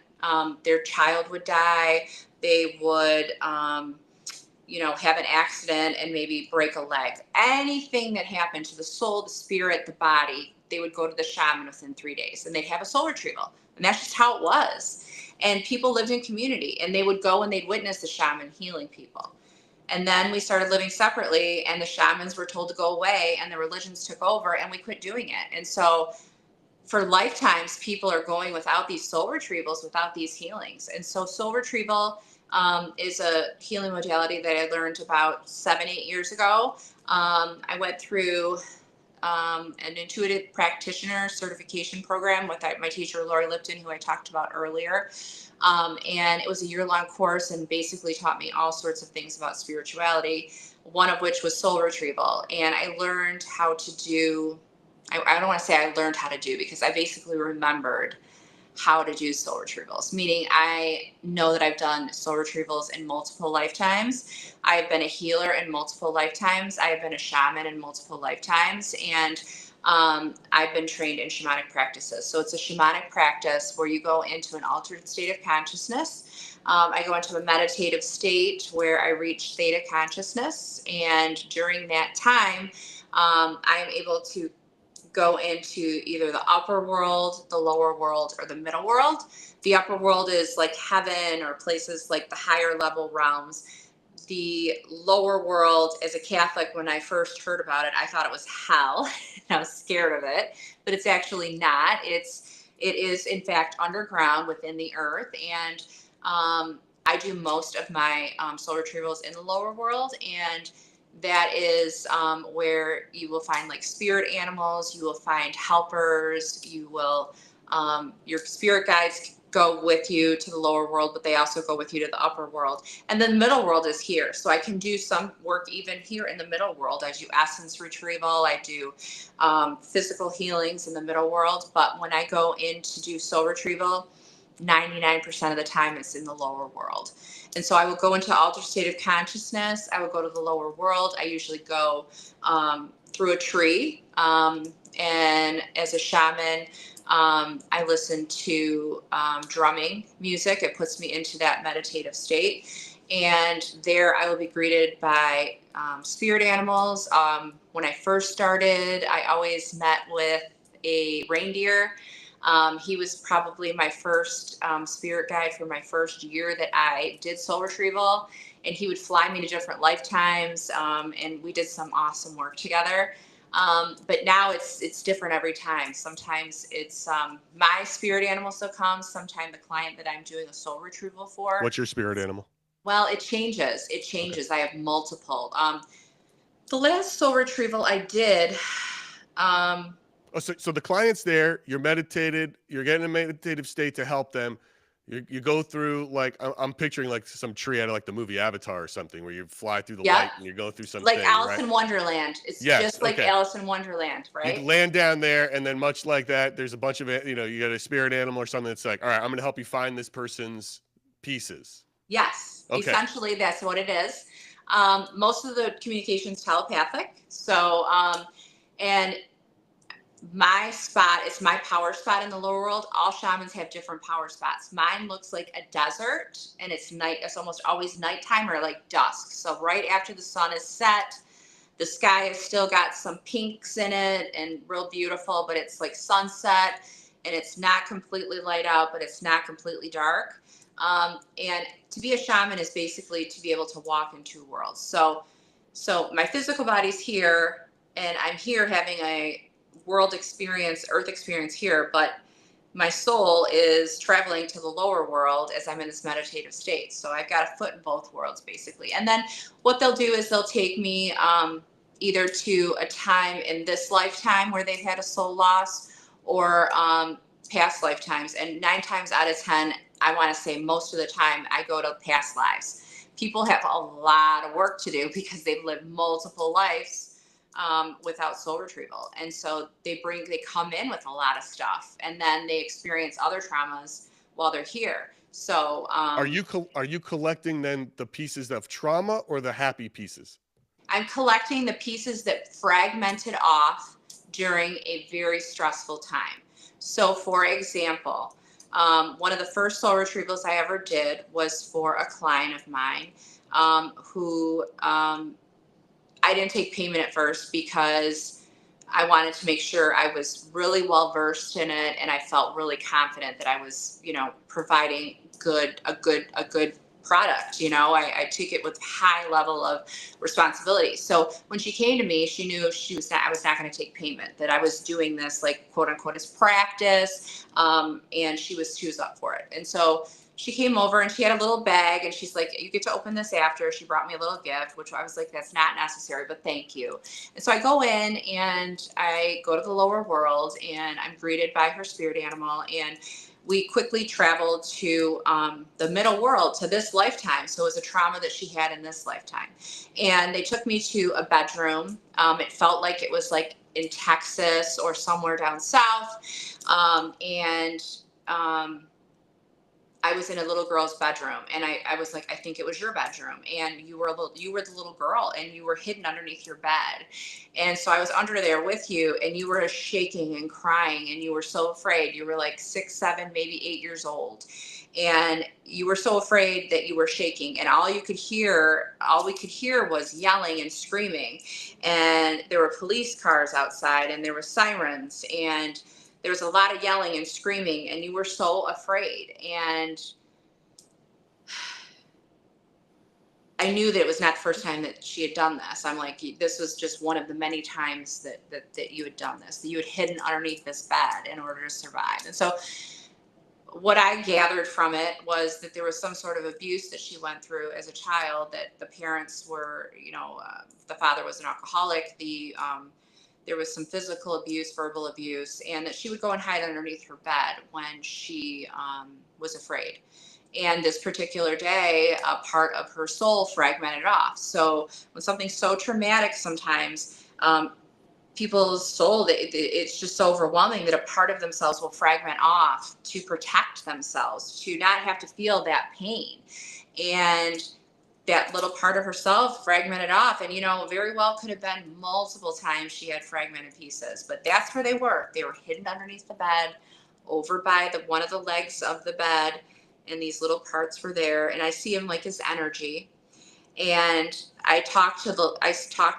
Their child would die. They would have an accident and maybe break a leg. Anything that happened to the soul, the spirit, the body, they would go to the shaman within 3 days, and they'd have a soul retrieval. And that's just how it was. And people lived in community, and they would go and they'd witness the shaman healing people. And then we started living separately, and the shamans were told to go away, and the religions took over, and we quit doing it. And so for lifetimes, people are going without these soul retrievals, without these healings. And so soul retrieval is a healing modality that I learned about 7-8 years ago. I went through an intuitive practitioner certification program with my teacher, Lori Lipton, who I talked about earlier. And it was a year-long course, and basically taught me all sorts of things about spirituality, one of which was soul retrieval. And I learned how to do I don't want to say I learned how to do, because I basically remembered how to do soul retrievals, meaning I know that I've done soul retrievals in multiple lifetimes. I've been a healer in multiple lifetimes. I have been a shaman in multiple lifetimes. And I've been trained in shamanic practices. So it's a shamanic practice where you go into an altered state of consciousness. I go into a meditative state where I reach theta consciousness. And during that time, I'm able to go into either the upper world, the lower world, or the middle world. The upper world is like heaven or places like the higher level realms. The lower world, as a Catholic, when I first heard about it, I thought it was hell. And I was scared of it, but it's actually not. It is in fact underground within the earth, and I do most of my soul retrievals in the lower world, and that is where you will find like spirit animals, you will find helpers, you will your spirit guides go with you to the lower world, but they also go with you to the upper world. And then the middle world is here. So I can do some work even here in the middle world. I do essence retrieval, I do physical healings in the middle world. But when I go in to do soul retrieval, 99% of the time it's in the lower world. And so I will go into altered state of consciousness. I will go to the lower world. I usually go through a tree. And as a shaman, I listen to drumming music. It puts me into that meditative state. And there I will be greeted by spirit animals. When I first started, I always met with a reindeer. He was probably my first spirit guide for my first year that I did soul retrieval. And he would fly me to different lifetimes. And we did some awesome work together. But now it's different every time. Sometimes it's my spirit animal still comes. Sometimes the client that I'm doing a soul retrieval for. What's your spirit animal? Well, it changes. It Okay. changes. I have multiple. The last soul retrieval I did. Oh, so the client's there. You're meditated. You're getting a meditative state to help them. You go through like I'm picturing like some tree out of like the movie Avatar or something, where you fly through the Yep. light and you go through some Like thing, Alice right? in Wonderland. It's Yes. just like Okay. Alice in Wonderland, You right? land down there, and then much like that, there's a bunch of you got a spirit animal or something that's like, all right, I'm going to help you find this person's pieces. Yes. Okay. Essentially, that's what it is. Most of the communication is telepathic. So, and my spot is my power spot in the lower world. All shamans have different power spots. Mine looks like a desert, and it's night. It's almost always nighttime or like dusk. So right after the sun is set, the sky has still got some pinks in it and real beautiful, but it's like sunset, and it's not completely light out, but it's not completely dark. And to be a shaman is basically to be able to walk in two worlds. So my physical body's here, and I'm here having a world experience, earth experience here, but my soul is traveling to the lower world as I'm in this meditative state. So I've got a foot in both worlds, basically. And then what they'll do is they'll take me either to a time in this lifetime where they've had a soul loss, or past lifetimes. And 9 times out of 10, I want to say most of the time, I go to past lives. People have a lot of work to do because they've lived multiple lives without soul retrieval. And so they come in with a lot of stuff, and then they experience other traumas while they're here. So Are you collecting then the pieces of trauma or the happy pieces? I'm collecting the pieces that fragmented off during a very stressful time. So, for example, one of the first soul retrievals I ever did was for a client of mine who I didn't take payment at first because I wanted to make sure I was really well versed in it, and I felt really confident that I was, providing a good product. I took it with high level of responsibility. So when she came to me, she knew I was not going to take payment, that I was doing this like quote unquote as practice. And she was up for it. And so she came over and she had a little bag, and she's like, you get to open this after. She brought me a little gift, which I was like, that's not necessary, but thank you. And so I go in and I go to the lower world, and I'm greeted by her spirit animal, and we quickly traveled to the middle world, to this lifetime. So it was a trauma that she had in this lifetime. And they took me to a bedroom. It felt like it was like in Texas or somewhere down south. And I was in a little girl's bedroom, and I was like, I think it was your bedroom, and you were the little girl, and you were hidden underneath your bed. And so I was under there with you, and you were shaking and crying, and you were so afraid. You were like 6, 7, maybe 8 years old, and you were so afraid that you were shaking, and all we could hear was yelling and screaming, and there were police cars outside, and there were sirens, and there was a lot of yelling and screaming, and you were so afraid. And I knew that it was not the first time that she had done this. I'm like, this was just one of the many times that you had done this, that you had hidden underneath this bed in order to survive. And so what I gathered from it was that there was some sort of abuse that she went through as a child, that the parents were, the father was an alcoholic, there was some physical abuse, verbal abuse, and that she would go and hide underneath her bed when she was afraid. And this particular day, a part of her soul fragmented off. So when something's so traumatic, sometimes people's soul, it's just so overwhelming that a part of themselves will fragment off to protect themselves, to not have to feel that pain. And that little part of herself fragmented off, and very well could have been multiple times she had fragmented pieces, but that's where they were hidden underneath the bed, over by one of the legs of the bed, and these little parts were there, and I see them like as energy. And I talked to the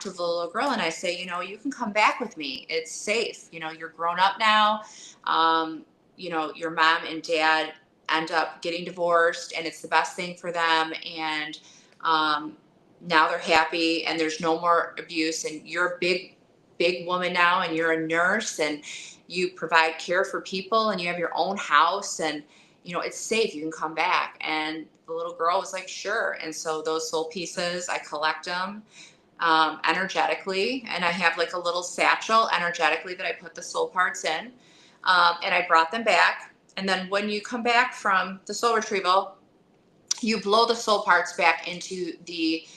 little girl, and I say, you can come back with me, it's safe, you're grown up now. Your mom and dad end up getting divorced, and it's the best thing for them, and now they're happy, and there's no more abuse, and you're a big woman now, and you're a nurse, and you provide care for people, and you have your own house, and it's safe, you can come back. And the little girl was like, sure. And so those soul pieces, I collect them energetically, and I have like a little satchel energetically that I put the soul parts in, and I brought them back. And then when you come back from the soul retrieval, you blow the soul parts back into the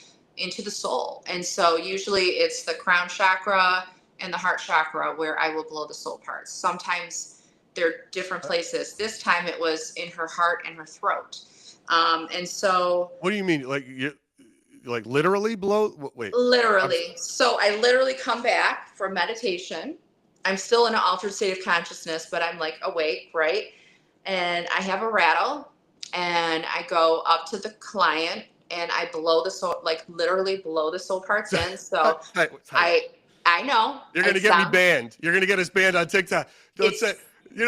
soul. And so usually it's the crown chakra and the heart chakra where I will blow the soul parts. Sometimes they're different places. This time it was in her heart and her throat. And so What do you mean? Like literally blow? Wait. Literally. So I literally come back from meditation. I'm still in an altered state of consciousness, but I'm like awake, right? And I have a rattle, and I go up to the client, and I blow the soul, like literally blow the soul parts in. So I know. You're going to get me banned. You're going to get us banned on TikTok. Don't say, you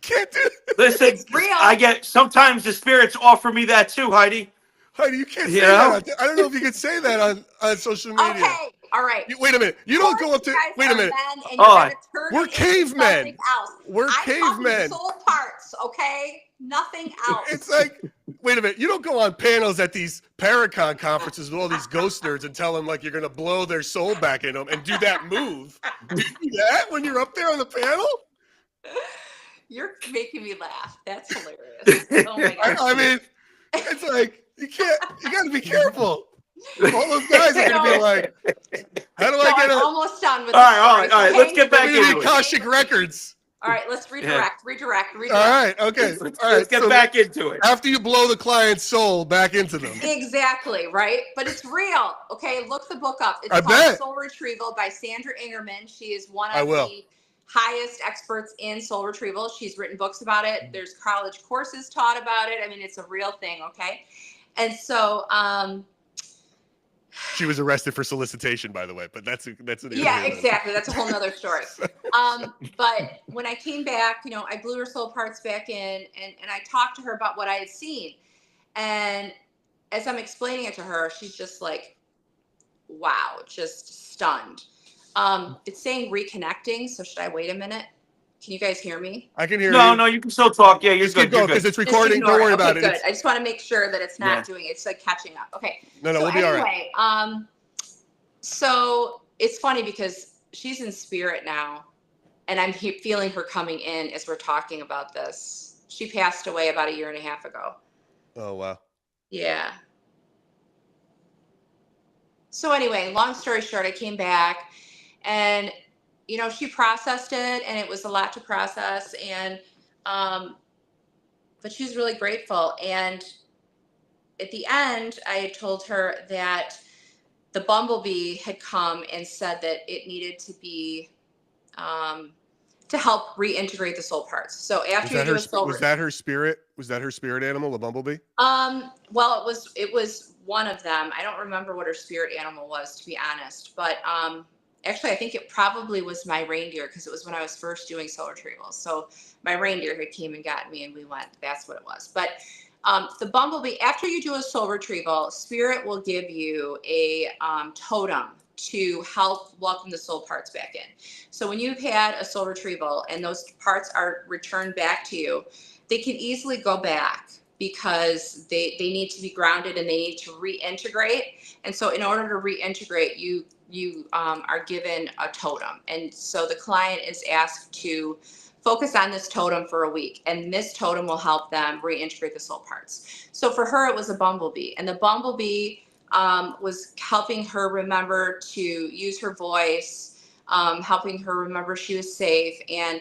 can't do it. Listen, it's real. Sometimes the spirits offer me that too, Heidi. Heidi, you can't say that. I don't know if you can say that on social media. Okay. All right. Wait a minute. You don't go up to. Wait a minute. We're cavemen. We're cavemen. Soul parts, okay? Nothing else. It's like, wait a minute. You don't go on panels at these Paracon conferences with all these ghost nerds and tell them like you're going to blow their soul back in them and do that move. Do you do that when you're up there on the panel? You're making me laugh. That's hilarious. Oh my God. I mean, it's like, you got to be careful. All those guys are going to be like, how do I get I'm almost done with all right, okay? Let's get back into it. Akashic Records. All right, let's redirect. All right, okay. Let's get back into it. After you blow the client's soul back into them. Exactly, right? But it's real, okay? Look the book up. It's called Soul Retrieval by Sandra Ingerman. She is one of the highest experts in soul retrieval. She's written books about it. There's college courses taught about it. I mean, it's a real thing, okay? And so she was arrested for solicitation, by the way, but that's exactly. That's a whole nother story. But when I came back, I blew her soul parts back in, and I talked to her about what I had seen. And as I'm explaining it to her, she's just like, wow, just stunned. It's saying reconnecting. So should I wait a minute? Can you guys hear me? I can hear you. No, you can still talk. Yeah, you're good. Because it's recording. Don't worry about it. Good. I just want to make sure that it's not doing it. It's like catching up. Okay. No, we'll be all right. So it's funny because she's in spirit now, and I'm feeling her coming in as we're talking about this. She passed away about 1.5 years ago. Oh, wow. Yeah. So anyway, long story short, I came back, And, she processed it, and it was a lot to process. And, but she was really grateful. And at the end, I had told her that the bumblebee had come and said that it needed to be, um, to help reintegrate the soul parts. So Was after you that do her? a soul, Was that her spirit? Was that her spirit animal, the bumblebee? well, it was one of them. I don't remember what her spirit animal was, to be honest. But actually, I think it probably was my reindeer, because it was when I was first doing soul retrievals. So my reindeer had came and got me, and we went. That's what it was. But the bumblebee, after you do a soul retrieval, spirit will give you a totem to help welcome the soul parts back in. So when you've had a soul retrieval and those parts are returned back to you, they can easily go back, because they need to be grounded and they need to reintegrate. And so in order to reintegrate, you are given a totem. And so the client is asked to focus on this totem for a week, and this totem will help them reintegrate the soul parts. So for her, it was a bumblebee, and the bumblebee was helping her remember to use her voice, helping her remember she was safe. And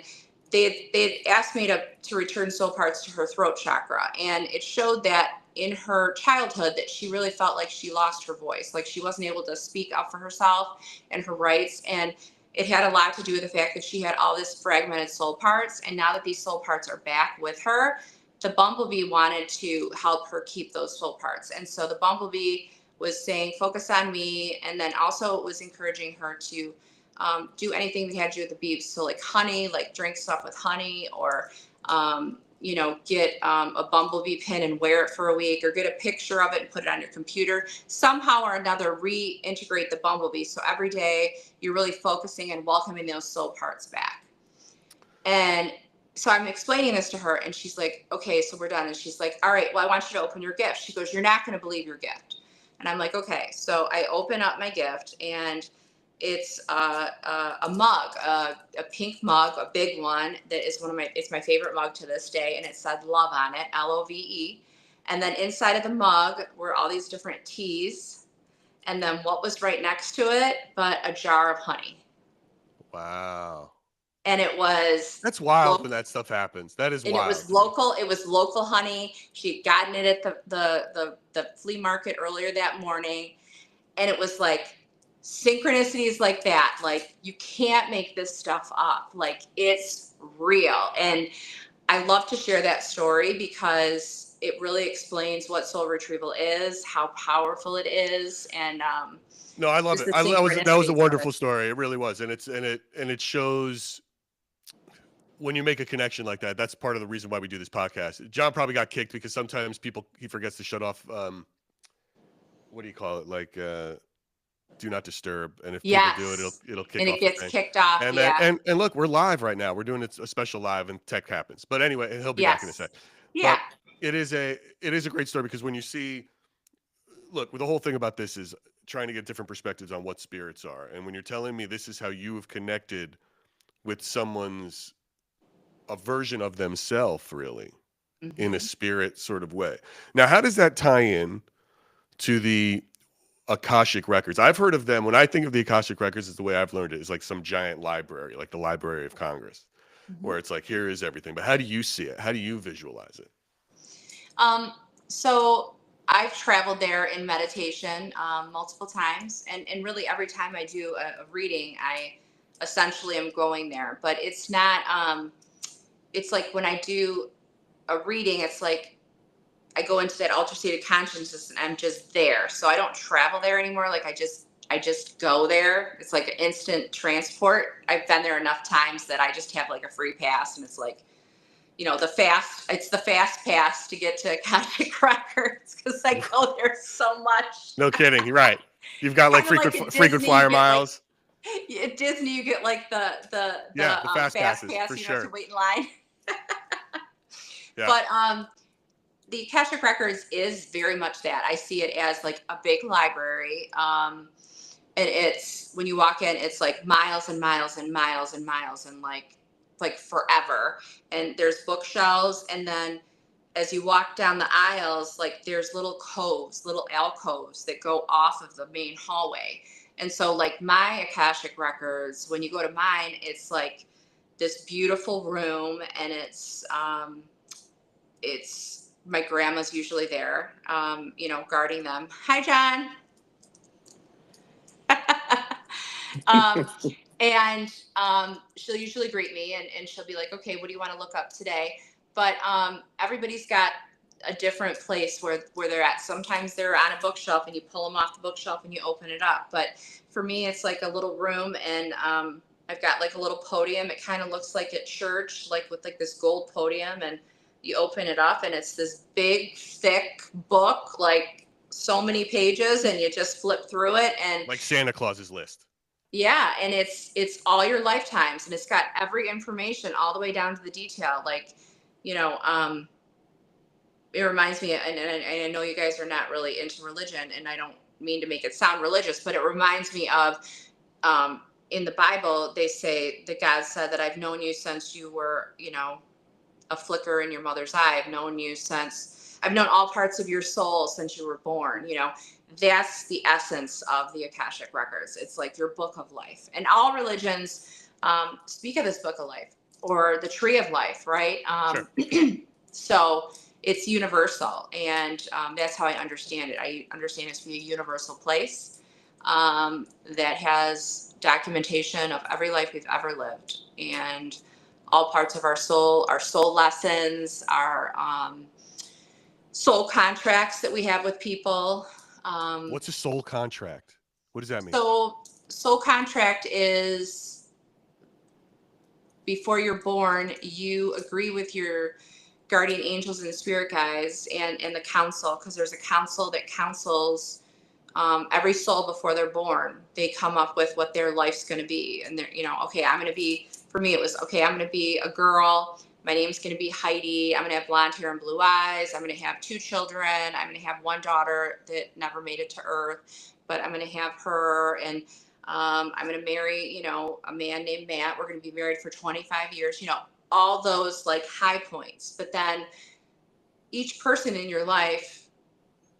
they'd asked me to return soul parts to her throat chakra, and it showed that in her childhood that she really felt like she lost her voice, like she wasn't able to speak up for herself and her rights. And it had a lot to do with the fact that she had all this fragmented soul parts, and now that these soul parts are back with her, the bumblebee wanted to help her keep those soul parts. And so the bumblebee was saying, focus on me. And then also it was encouraging her to do anything that had to do with the beeps. So like honey, like drink stuff with honey, or, get a bumblebee pin and wear it for a week, or get a picture of it and put it on your computer. Somehow or another, reintegrate the bumblebee. So every day you're really focusing and welcoming those soul parts back. And so I'm explaining this to her, and she's like, okay, so we're done. And she's like, all right, well, I want you to open your gift. She goes, you're not going to believe your gift. And I'm like, okay. So I open up my gift, and it's a mug, a pink mug, a big one that is it's my favorite mug to this day. And it said love on it, LOVE. And then inside of the mug were all these different teas. And then what was right next to it but a jar of honey. Wow. And it was That's wild local, when that stuff happens. That is and it wild was to me. local. It was local honey. She had gotten it at the flea market earlier that morning. And it was like synchronicities like that. Like, you can't make this stuff up. Like, it's real. And I love to share that story because it really explains what soul retrieval is, how powerful it is, and No, I love just it. the That was a synchronicities of wonderful it. story. It really was, and it shows when you make a connection like that. That's part of the reason why we do this podcast. John probably got kicked because sometimes he forgets to shut off. What do you call it? Like do not disturb. And if people do it, it'll Yes. it'll kick And it off the gets thing. kicked off. And then Yeah. and look, we're live right now. We're doing a special live, and tech happens. But anyway, and he'll be back in a sec. Yes. Yeah. But it is a great story because when you see, look, the whole thing about this is trying to get different perspectives on what spirits are. And when you're telling me this is how you have connected with someone's a version of themselves, really, in a Hmm. spirit sort of way. Now, how does that tie in to the Akashic records? I've heard of them. When I think of the Akashic records, is the way I've learned it is like some giant library, like the Library of Congress, Hmm. where it's like, here is everything. But how do you see it? How do you visualize it? So I've traveled there in meditation multiple times, and really every time I do a reading, I essentially am going there. But it's not. It's like when I do a reading, it's like I go into that altered state of consciousness and I'm just there. So I don't travel there anymore. Like I just go there. It's like an instant transport. I've been there enough times that I just have like a free pass, and it's like, it's the fast pass to get to Akashic Records because I go there so much. No kidding. You're right. You've got like Kind of frequent like at frequent Disney, you flyer get like miles. at Disney, you get like Yeah, the fast fast passes pass. for You don't have to sure. wait in line. Yeah. But the Akashic Records is very much that. I see it as like a big library. And it's when you walk in, it's like miles and miles and miles and miles and like forever. And there's bookshelves, and then as you walk down the aisles, like there's little coves, little alcoves that go off of the main hallway. And so like my Akashic records, when you go to mine, it's like this beautiful room, and it's my grandma's usually there, guarding them. Hi, John. um, and she'll usually greet me, and she'll be like, okay, what do you want to look up today? But everybody's got a different place where they're at. Sometimes they're on a bookshelf and you pull them off the bookshelf and you open it up. But for me, it's like a little room, and I've got like a little podium. It kind of looks like at church, like with like this gold podium, and you open it up and it's this big, thick book, like so many pages, and you just flip through it, and Like Santa Claus's list. yeah, and it's all your lifetimes, and it's got every information all the way down to the detail. Like, you know, it reminds me, and I know you guys are not really into religion, and I don't mean to make it sound religious, but it reminds me of in the Bible, they say that God said that I've known you since you were, a flicker in your mother's eye. I've known all parts of your soul since you were born. That's the essence of the Akashic records. It's like your book of life, and all religions speak of this book of life or the tree of life, right? Sure. So it's universal, and that's how I understand it. I understand it to be a universal place that has documentation of every life we've ever lived, and all parts of our soul lessons, our soul contracts that we have with people. What's a soul contract? What does that mean? So soul contract is before you're born, you agree with your guardian angels and spirit guides and the council, because there's a council that counsels every soul before they're born. They come up with what their life's going to be, and they're, okay, for me it was, okay, I'm going to be a girl. My name's going to be Heidi. I'm going to have blonde hair and blue eyes. I'm going to have 2 children. I'm going to have one daughter that never made it to Earth, but I'm going to have her, and I'm going to marry, a man named Matt. We're going to be married for 25 years, all those like high points. But then each person in your life,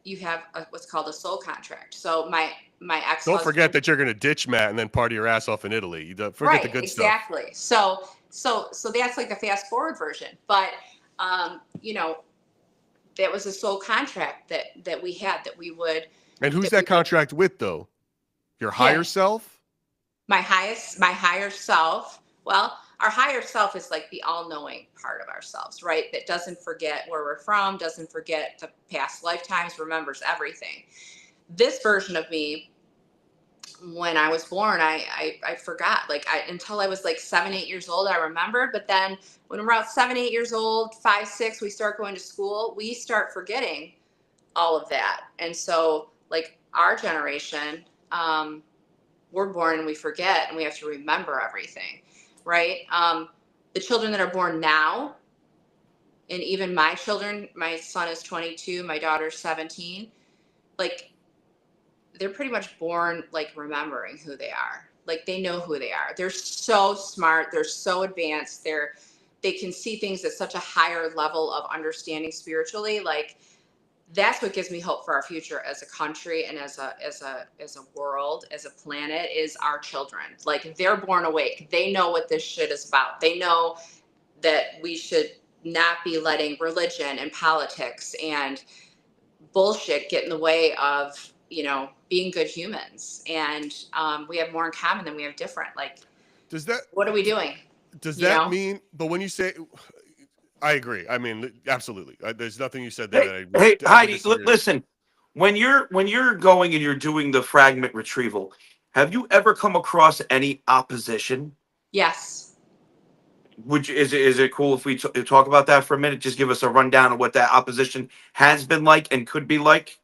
you have what's called a soul contract. So my ex-husband. Don't forget that you're going to ditch Matt and then party your ass off in Italy. You don't forget right, the good exactly. stuff. So that's like the fast forward version. But that was a soul contract that we had, that we would. And who's that contract with, though? Your higher self? My higher self. Well, our higher self is like the all-knowing part of ourselves, right? That doesn't forget where we're from, doesn't forget the past lifetimes, remembers everything. This version of me, when I was born, I forgot. Like until I was like 7, 8 years old, I remembered. But then when we're about 7, 8 years old, 5, 6, we start going to school, we start forgetting all of that. And so like our generation, we're born and we forget, and we have to remember everything, right? The children that are born now, and even my children, my son is 22, my daughter's 17, like they're pretty much born like remembering who they are. Like they know who they are. They're so smart. They're so advanced. They can see things at such a higher level of understanding spiritually. Like that's what gives me hope for our future as a country and as a world, as a planet, is our children. Like they're born awake. They know what this shit is about. They know that we should not be letting religion and politics and bullshit get in the way of, being good humans. And we have more in common than we have different. Like, what are we doing? Does that mean, but when you say, I agree. I mean, absolutely. There's nothing you said there that I Hey, Heidi, listen. When you're going and you're doing the fragment retrieval, have you ever come across any opposition? Yes. Is it cool if we talk about that for a minute? Just give us a rundown of what that opposition has been like and could be like.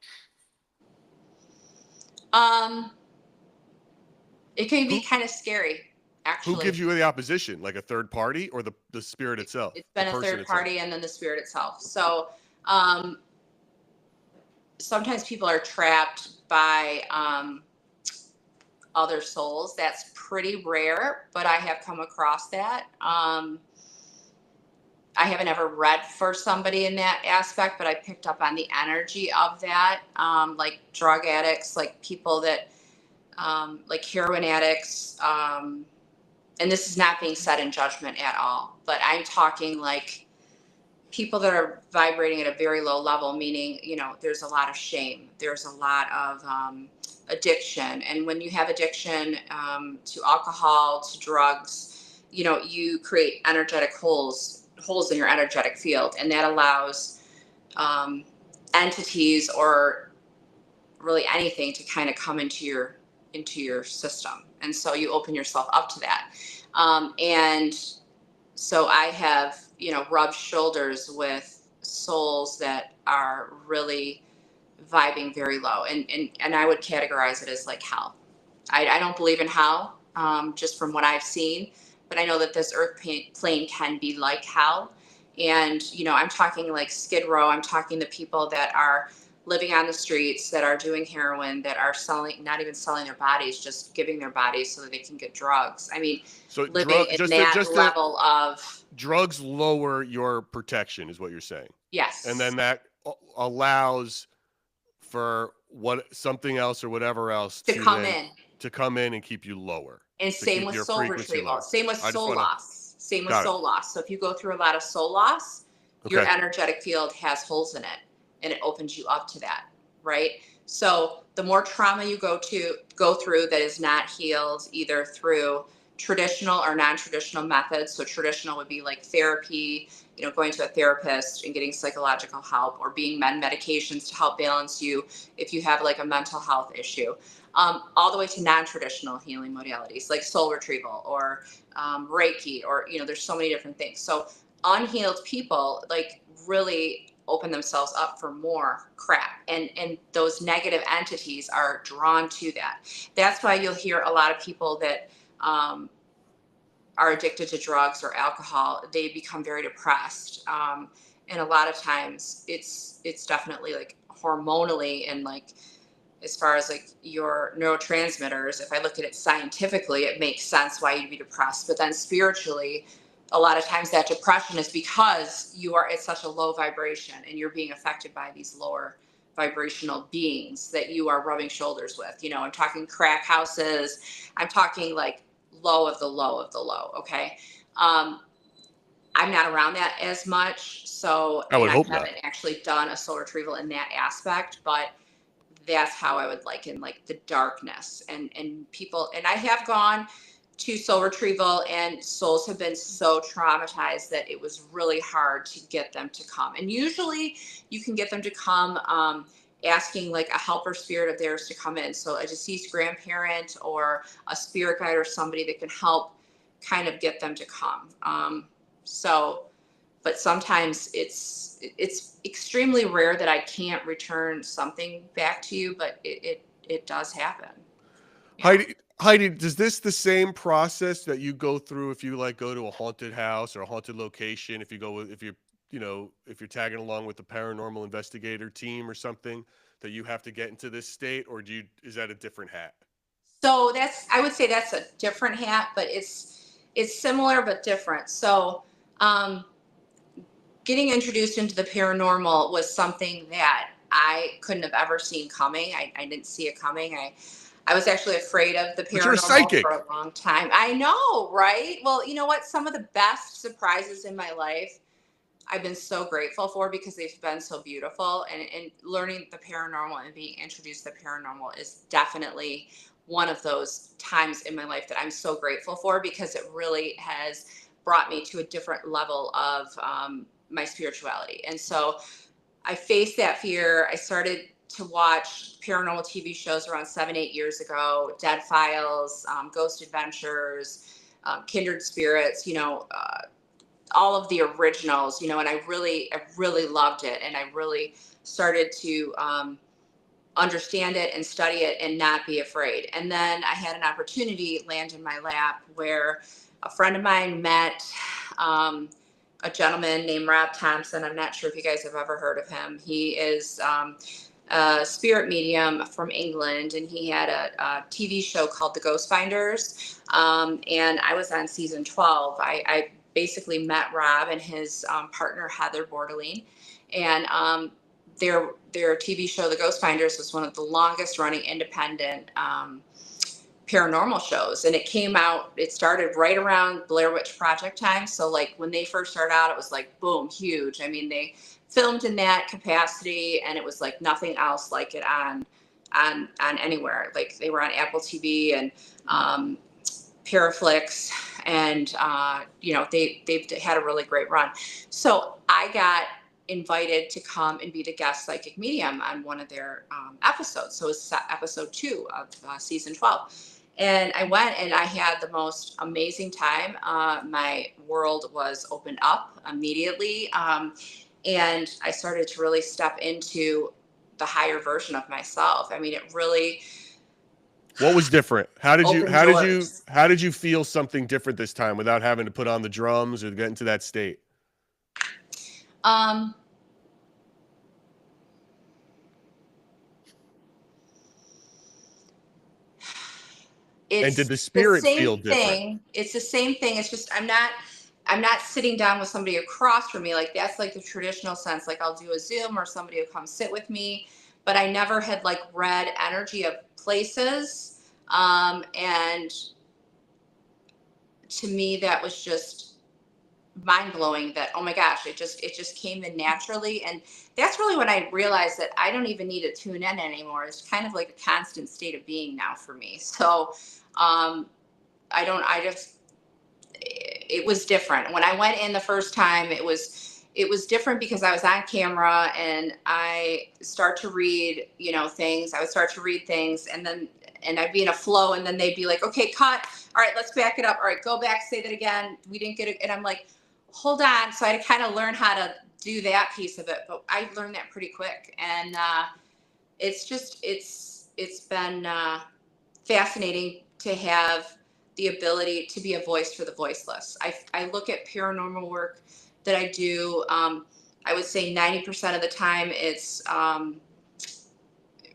It can be kind of scary, actually. Who gives you the opposition? Like a third party or the spirit itself? It's been a third party and then the spirit itself. So sometimes people are trapped by other souls. That's pretty rare, but I have come across that. I haven't ever read for somebody in that aspect, but I picked up on the energy of that. Like drug addicts, like people that like heroin addicts. And this is not being said in judgment at all, but I'm talking like people that are vibrating at a very low level, meaning, there's a lot of shame. There's a lot of addiction. And when you have addiction to alcohol, to drugs, you create energetic holes in your energetic field. And that allows entities or really anything to kind of come into your system. And so you open yourself up to that. And so I have, rubbed shoulders with souls that are really vibing very low. And I would categorize it as like hell. I don't believe in hell, just from what I've seen, but I know that this earth plane can be like hell. And, I'm talking like Skid Row. I'm talking the people that are living on the streets, that are doing heroin, that are selling, not even selling their bodies, just giving their bodies so that they can get drugs. I mean, So living drug in just that just level of, drugs lower your protection is what you're saying. And yes, then that allows for something else or whatever else to come in. to come in and keep you lower. And To same keep with your soul frequency retrieval. lower. Same with I just soul want to loss. Same with got it. soul loss. So if you go through a lot of soul loss, your Okay. energetic field has holes in it, and it opens you up to that, right? So the more trauma you go through that is not healed, either through traditional or non-traditional methods. So traditional would be like therapy, going to a therapist and getting psychological help, or being on medications to help balance you if you have like a mental health issue. All the way to non-traditional healing modalities like soul retrieval or Reiki, or there's so many different things. So unhealed people like really open themselves up for more crap, and those negative entities are drawn to that. That's why you'll hear a lot of people that are addicted to drugs or alcohol, they become very depressed, and a lot of times it's definitely like hormonally, and like as far as like your neurotransmitters, if I look at it scientifically, it makes sense why you'd be depressed. But then spiritually, a lot of times that depression is because you are at such a low vibration and you're being affected by these lower vibrational beings that you are rubbing shoulders with. I'm talking crack houses. I'm talking like low of the low of the low. Okay. I'm not around that as much. So, I and would I hope not. haven't actually done a soul retrieval in that aspect, but that's how I would liken like the darkness, and people. And I have gone to soul retrieval, and souls have been so traumatized that it was really hard to get them to come. And usually you can get them to come asking like a helper spirit of theirs to come in. So a deceased grandparent or a spirit guide or somebody that can help kind of get them to come. So but sometimes it's extremely rare that I can't return something back to you, but it does happen. Yeah. Heidi, does this the same process that you go through if you like go to a haunted house or a haunted location? If you're tagging along with the paranormal investigator team or something, that you have to get into this state, or is that a different hat? So I would say that's a different hat, but it's similar but different. So um, getting introduced into the paranormal was something that I couldn't have ever seen coming. I didn't see it coming. I was actually afraid of the But you're a paranormal for psychic. a long time. I know, right? Well, you know what? Some of the best surprises in my life I've been so grateful for, because they've been so beautiful. And learning the paranormal and being introduced to the paranormal is definitely one of those times in my life that I'm so grateful for, because it really has brought me to a different level of my spirituality. And so I faced that fear. I started to watch paranormal TV shows around 7, 8 years ago: Dead Files, Ghost Adventures, Kindred Spirits. All of the originals. And I really loved it, and I really started to understand it and study it and not be afraid. And then I had an opportunity land in my lap where a friend of mine met a gentleman named Rob Thompson. I'm not sure if you guys have ever heard of him. He is a spirit medium from England, and he had a TV show called The Ghost Finders. And I was on season 12. I basically met Rob and his partner, Heather Bordeline. And their TV show, The Ghost Finders, was one of the longest running independent paranormal shows, and it started right around Blair Witch Project time. So like when they first started out, it was like boom, huge. I mean, they filmed in that capacity, and it was like nothing else like it on anywhere. Like they were on Apple TV and Paraflix, and they've had a really great run. So I got invited to come and be the guest psychic medium on one of their episodes. So it's episode 2 of season 12. And I went and I had the most amazing time. My world was opened up immediately. And I started to really step into the higher version of myself. I mean, it really. What was different? How did you feel something different this time without having to put on the drums or get into that state? And did the spirit feel different? It's the same thing. It's just I'm not sitting down with somebody across from me. Like that's like the traditional sense. Like I'll do a Zoom or somebody will come sit with me, but I never had like read energy of places. And to me, that was just mind blowing. That oh my gosh, it just came in naturally, and that's really when I realized that I don't even need to tune in anymore. It's kind of like a constant state of being now for me. So it was different. When I went in the first time, it was different because I was on camera and I start to read, things. I would start to read things and I'd be in a flow, and then they'd be like, okay, cut. All right, let's back it up. All right, go back, say that again. We didn't get it. And I'm like, hold on. So I had to kind of learn how to do that piece of it, but I learned that pretty quick. And it's been fascinating to have the ability to be a voice for the voiceless. I look at paranormal work that I do. I would say 90% of the time it's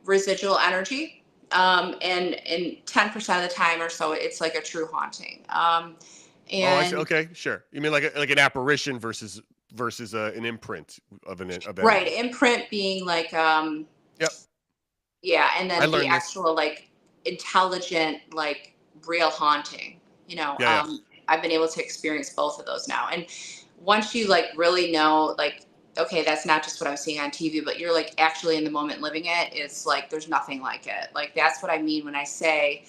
residual energy. And 10% of the time or so, it's like a true haunting. And I see. Okay, sure. You mean like an apparition versus an imprint of energy. Right, imprint being like Yep. Yeah, and then the actual this. like intelligent, like real haunting. Yeah. I've been able to experience both of those now. And once you like really know, like, okay, that's not just what I'm seeing on TV, but you're like actually in the moment living it, it's like there's nothing like it. Like that's what I mean when I say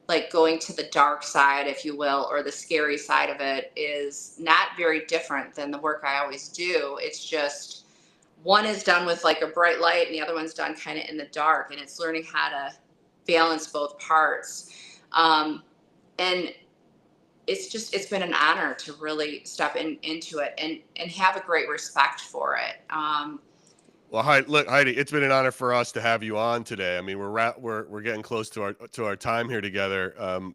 like going to the dark side, if you will, or the scary side of it is not very different than the work I always do. It's just one is done with like a bright light and the other one's done kind of in the dark, and it's learning how to balance both parts. And it's been an honor to really step into it and have a great respect for it. Well, Heidi, it's been an honor for us to have you on today. I mean, we're getting close to our time here together.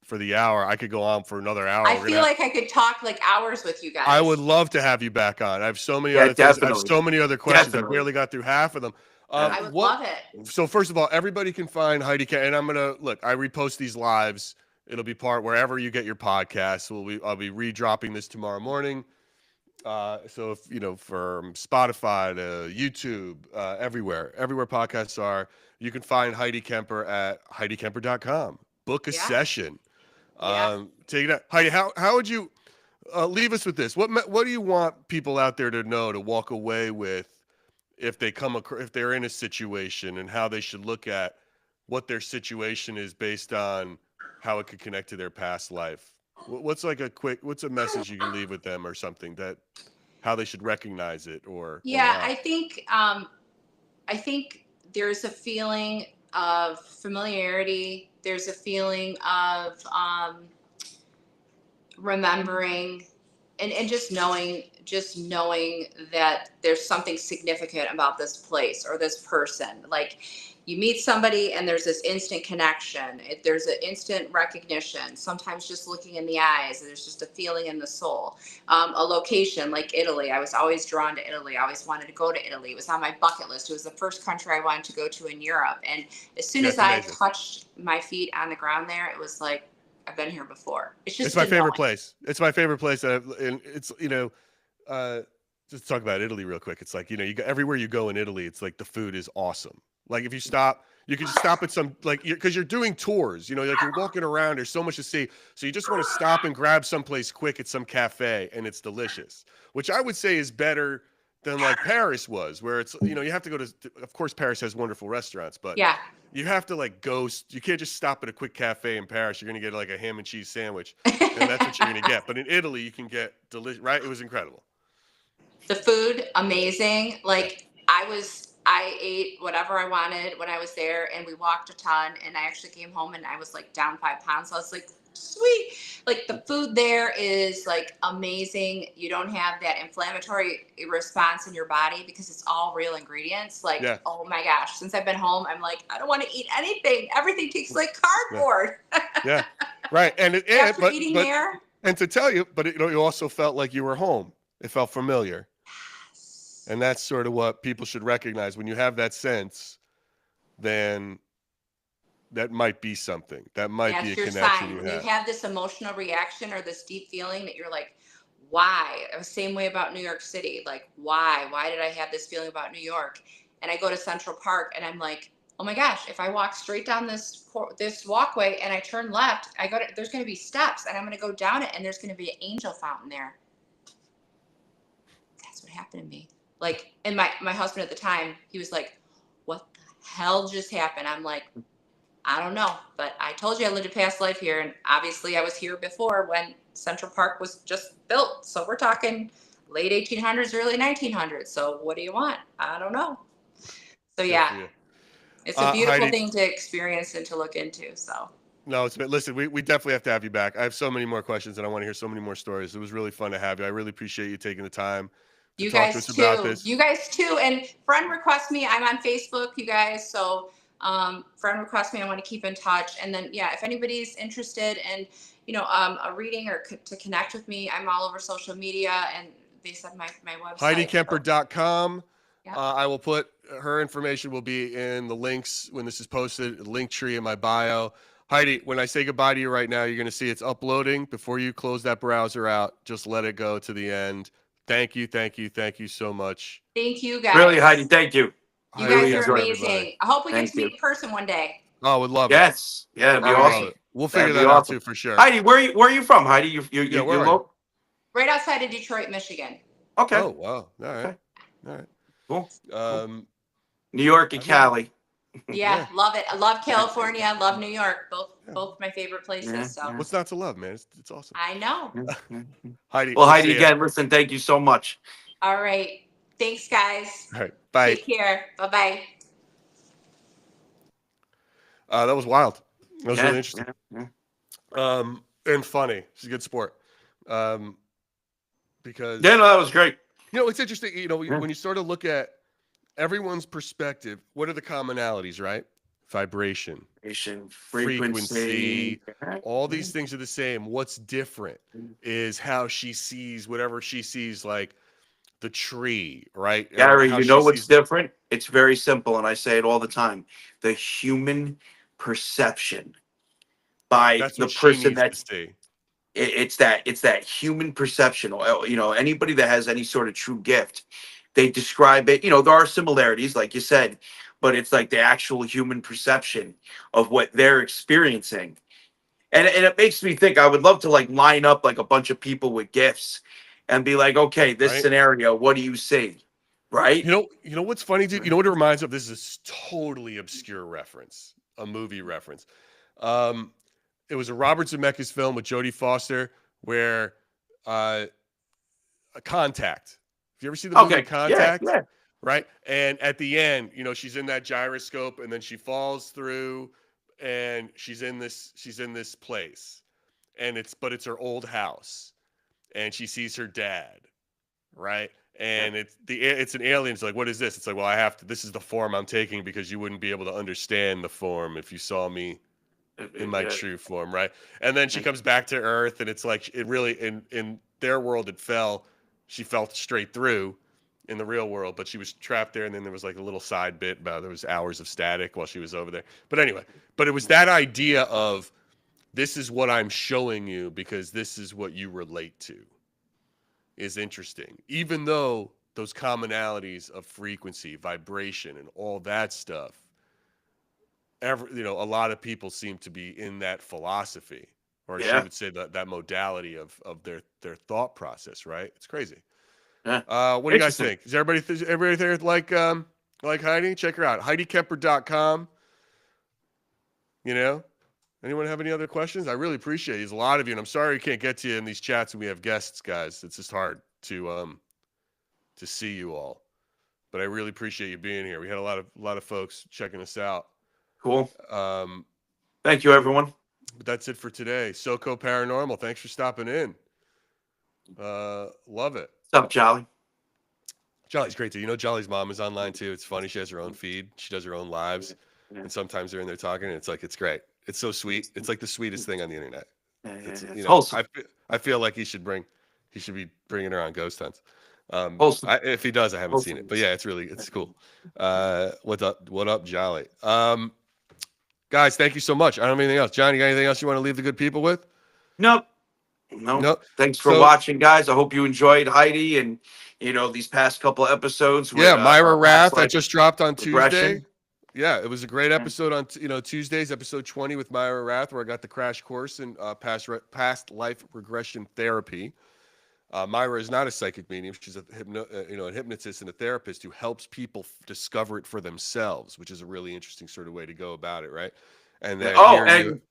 For the hour, I could go on for another hour. I feel like I could talk like hours with you guys. I would love to have you back on. I have so many other things. I have so many other questions. I barely got through half of them. I would love it. So first of all, everybody can find Heidi and I'm gonna look. I repost these lives. It'll be part wherever you get your podcasts. I'll be redropping this tomorrow morning. So if from Spotify to YouTube, everywhere podcasts are, you can find Heidi Kemper at HeidiKemper.com. Book a session. Take it out. Heidi, how would you leave us with this? What do you want people out there to know, to walk away with, if they're in a situation, and how they should look at what their situation is based on how it could connect to their past life? What's a message you can leave with them, or something, that how they should recognize it, or I think there's a feeling of familiarity. There's a feeling of remembering and just knowing that there's something significant about this place or this person. Like you meet somebody and there's this instant connection. There's an instant recognition. Sometimes just looking in the eyes, there's just a feeling in the soul. A location like Italy. I was always drawn to Italy. I always wanted to go to Italy. It was on my bucket list. It was the first country I wanted to go to in Europe. And as soon as I touched my feet on the ground there, it was like, I've been here before. It's my favorite place. It's my favorite place. And it's, just talk about Italy real quick. It's like, everywhere you go in Italy, it's like the food is awesome. Like if you stop, You can just stop at some like because you're doing tours, like you're walking around. There's so much to see, so you just want to stop and grab someplace quick at some cafe, and it's delicious. Which I would say is better than like Paris was, where it's you have to go to. Of course, Paris has wonderful restaurants, but Yeah. you have to like go. You can't just stop at a quick cafe in Paris. You're gonna get like a ham and cheese sandwich, and that's what you're gonna get. But in Italy, you can get delicious. Right? It was incredible. The food, amazing. Yeah. Like I ate whatever I wanted when I was there, and we walked a ton. And I actually came home and I was like down 5 pounds. So I was like, sweet. Like the food there is like amazing. You don't have that inflammatory response in your body because it's all real ingredients. Like, Yeah. oh my gosh, since I've been home, I'm like, I don't want to eat anything. Everything tastes like Yeah. cardboard. Yeah. Right. And After eating there. And to tell you, but you also felt like you were home. It felt familiar. And that's sort of what people should recognize. When you have that sense, then that might be something. That might be a Your connection sign. you When you have. have this emotional reaction or this deep feeling that you're like, why? Same way about New York City. Like, why? Why did I have this feeling about New York? And I go to Central Park and I'm like, oh my gosh, if I walk straight down this walkway and I turn left, there's going to be steps and I'm going to go down it and there's going to be an angel fountain there. That's what happened to me. Like, and my husband at the time, he was like, what the hell just happened? I'm like, I don't know, but I told you I lived a past life here, and obviously I was here before when Central Park was just built. So we're talking late 1800s, early 1900s. So what do you want? I don't know. So yeah, it's a beautiful Heidi, thing to experience and to look into. So no, listen, we definitely have to have you back. I have so many more questions, and I want to hear so many more stories. It was really fun to have you. I really appreciate you taking the time to talk to us about this. You guys too. And friend request me. I'm on Facebook, you guys. So friend request me. I want to keep in touch. And then, yeah, if anybody's interested in, a reading or to connect with me, I'm all over social media. And they said my website. HeidiKemper.com. Yep. I will put her information will be in the links when this is posted, link tree in my bio. Heidi, when I say goodbye to you right now, you're going to see it's uploading. Before you close that browser out, just let it go to the end. Thank you so much. Thank you, guys. Really, Heidi, thank you. You guys are amazing. I hope we get to meet in person one day. Oh, would love it. Yes. Yeah, it'd be awesome. We'll figure that out too for sure. Heidi, where are you from, Heidi? You local? Right outside of Detroit, Michigan. Okay. Oh, wow. All right. Okay. All right. Cool. New York and Cali. Yeah, love it. I love California. I love New York. Both my favorite places. Yeah, so what's not to love, man? It's awesome. I know. Heidi. Well, Heidi, again, listen, thank you so much. All right. Thanks, guys. All right. Bye. Take care. Bye-bye. That was wild. That was really interesting. And funny. She's a good sport. Because no, that was great. It's interesting. When you sort of look at everyone's perspective, what are the commonalities, right? Vibration, frequency, all these things are the same. What's different is how she sees whatever she sees, like the tree, right? Gary, you know what's different? It's very simple, and I say it all the time. The human perception by the person that it's that human perception. Anybody that has any sort of true gift, they describe it. There are similarities, like you said, but it's like the actual human perception of what they're experiencing. And it makes me think I would love to like line up like a bunch of people with gifts and be like, okay, this scenario, what do you see? Right? You know what's funny, dude? You know what it reminds of? This is a totally obscure reference, a movie reference. It was a Robert Zemeckis film with Jodie Foster where a Contact. Have you ever seen the movie Contact? Yeah. Right? And at the end, she's in that gyroscope and then she falls through and she's in this place. And it's her old house. And she sees her dad, right? And it's an alien. It's like, what is this? It's like, well, this is the form I'm taking because you wouldn't be able to understand the form if you saw me in my true form, right? And then she comes back to Earth, and it's like it really in their world she fell straight through in the real world, but she was trapped there, and then there was like a little side bit about there was hours of static while she was over there. But anyway, it was that idea of this is what I'm showing you because this is what you relate to is interesting. Even though those commonalities of frequency, vibration, and all that stuff a lot of people seem to be in that philosophy, or she Yeah. would say that modality of their thought process, right? It's crazy. Yeah. What do you guys Interesting. think? Is everybody there like Heidi? Check her out, HeidiKemper.com. You know, anyone have any other questions? I really appreciate it. There's a lot of you, and I'm sorry we can't get to you in these chats when we have guests, guys. It's just hard to see you all. But I really appreciate you being here. We had a lot of folks checking us out. Cool. Um, Thank you, everyone. but that's it for today. SoCo Paranormal. Thanks for stopping in. Love it. What's up, Jolly? Jolly's great too. Jolly's mom is online too. It's funny. She has her own feed. She does her own lives, and sometimes they're in there talking, and it's great. It's so sweet. It's like the sweetest thing on the internet. It's wholesome. I feel like he should be bringing her on ghost hunts. Wholesome. If he does, I haven't seen it, but yeah, it's cool. What up, Jolly? Guys, thank you so much. I don't have anything else. John, you got anything else you want to leave the good people with? Nope. Thanks for watching, guys. I hope you enjoyed Heidi and these past couple of episodes. Yeah, with, Myra Rath that just dropped on regression. Tuesday. Yeah, it was a great episode on Tuesdays, episode 20 with Myra Rath, where I got the crash course in past life regression therapy. Myra is not a psychic medium; she's a hypnotist and a therapist who helps people discover it for themselves, which is a really interesting sort of way to go about it, right? And then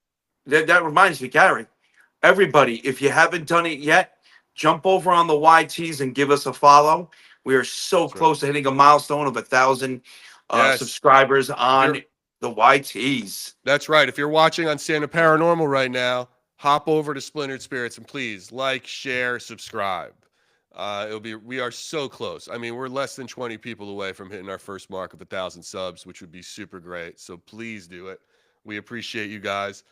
that reminds me, Gary. Everybody, if you haven't done it yet, jump over on the YTs and give us a follow. We are so close to hitting a milestone of 1,000 subscribers on the YTs. That's right. If you're watching on Stand Up Paranormal right now, hop over to Splintered Spirits and please like, share, subscribe. We are so close. I mean, we're less than 20 people away from hitting our first mark of 1,000 subs, which would be super great. So please do it. We appreciate you guys.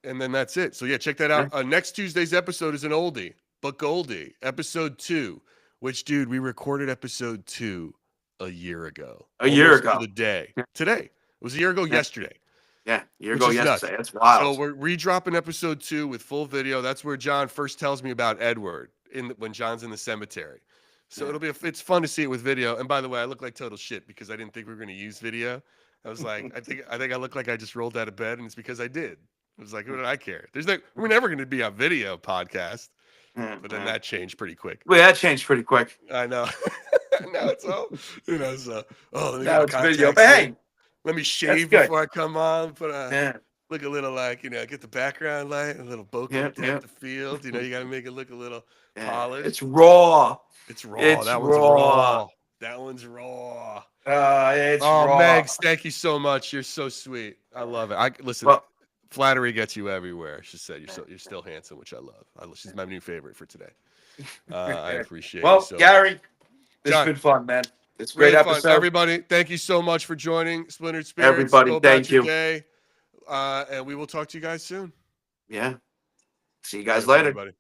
And then that's it. So yeah, check that out. Next Tuesday's episode is an oldie, but goldie, episode 2, which, dude, we recorded episode 2 a year ago. A year ago. To the day. Today. It was a year ago yesterday. Yeah, a year ago yesterday. That's wild. So we're redropping episode 2 with full video. That's where John first tells me about Edward when John's in the cemetery. So it's fun to see it with video. And by the way, I look like total shit because I didn't think we were going to use video. I was like, I think I look like I just rolled out of bed, and it's because I did. I was like, what did I care? We're never going to be a video podcast. But then that changed pretty quick. Well, that changed pretty quick. I know. Now it's all, let me now it's video. But hey, let me shave before I come on. Look a little like, get the background light, a little bokeh depth of field. You got to make it look a little polished. It's raw. It's raw. That one's raw. That one's raw. It's raw. Megs, thank you so much. You're so sweet. I love it. Listen. Well, flattery gets you everywhere. She said you're still handsome, which I love. She's my new favorite for today. I appreciate it. Well, so Gary, this has been fun, man. It's a great episode. Fun. Everybody, thank you so much for joining Splintered Spirits. Everybody, thank you. And we will talk to you guys soon. Yeah. See you guys later. Everybody.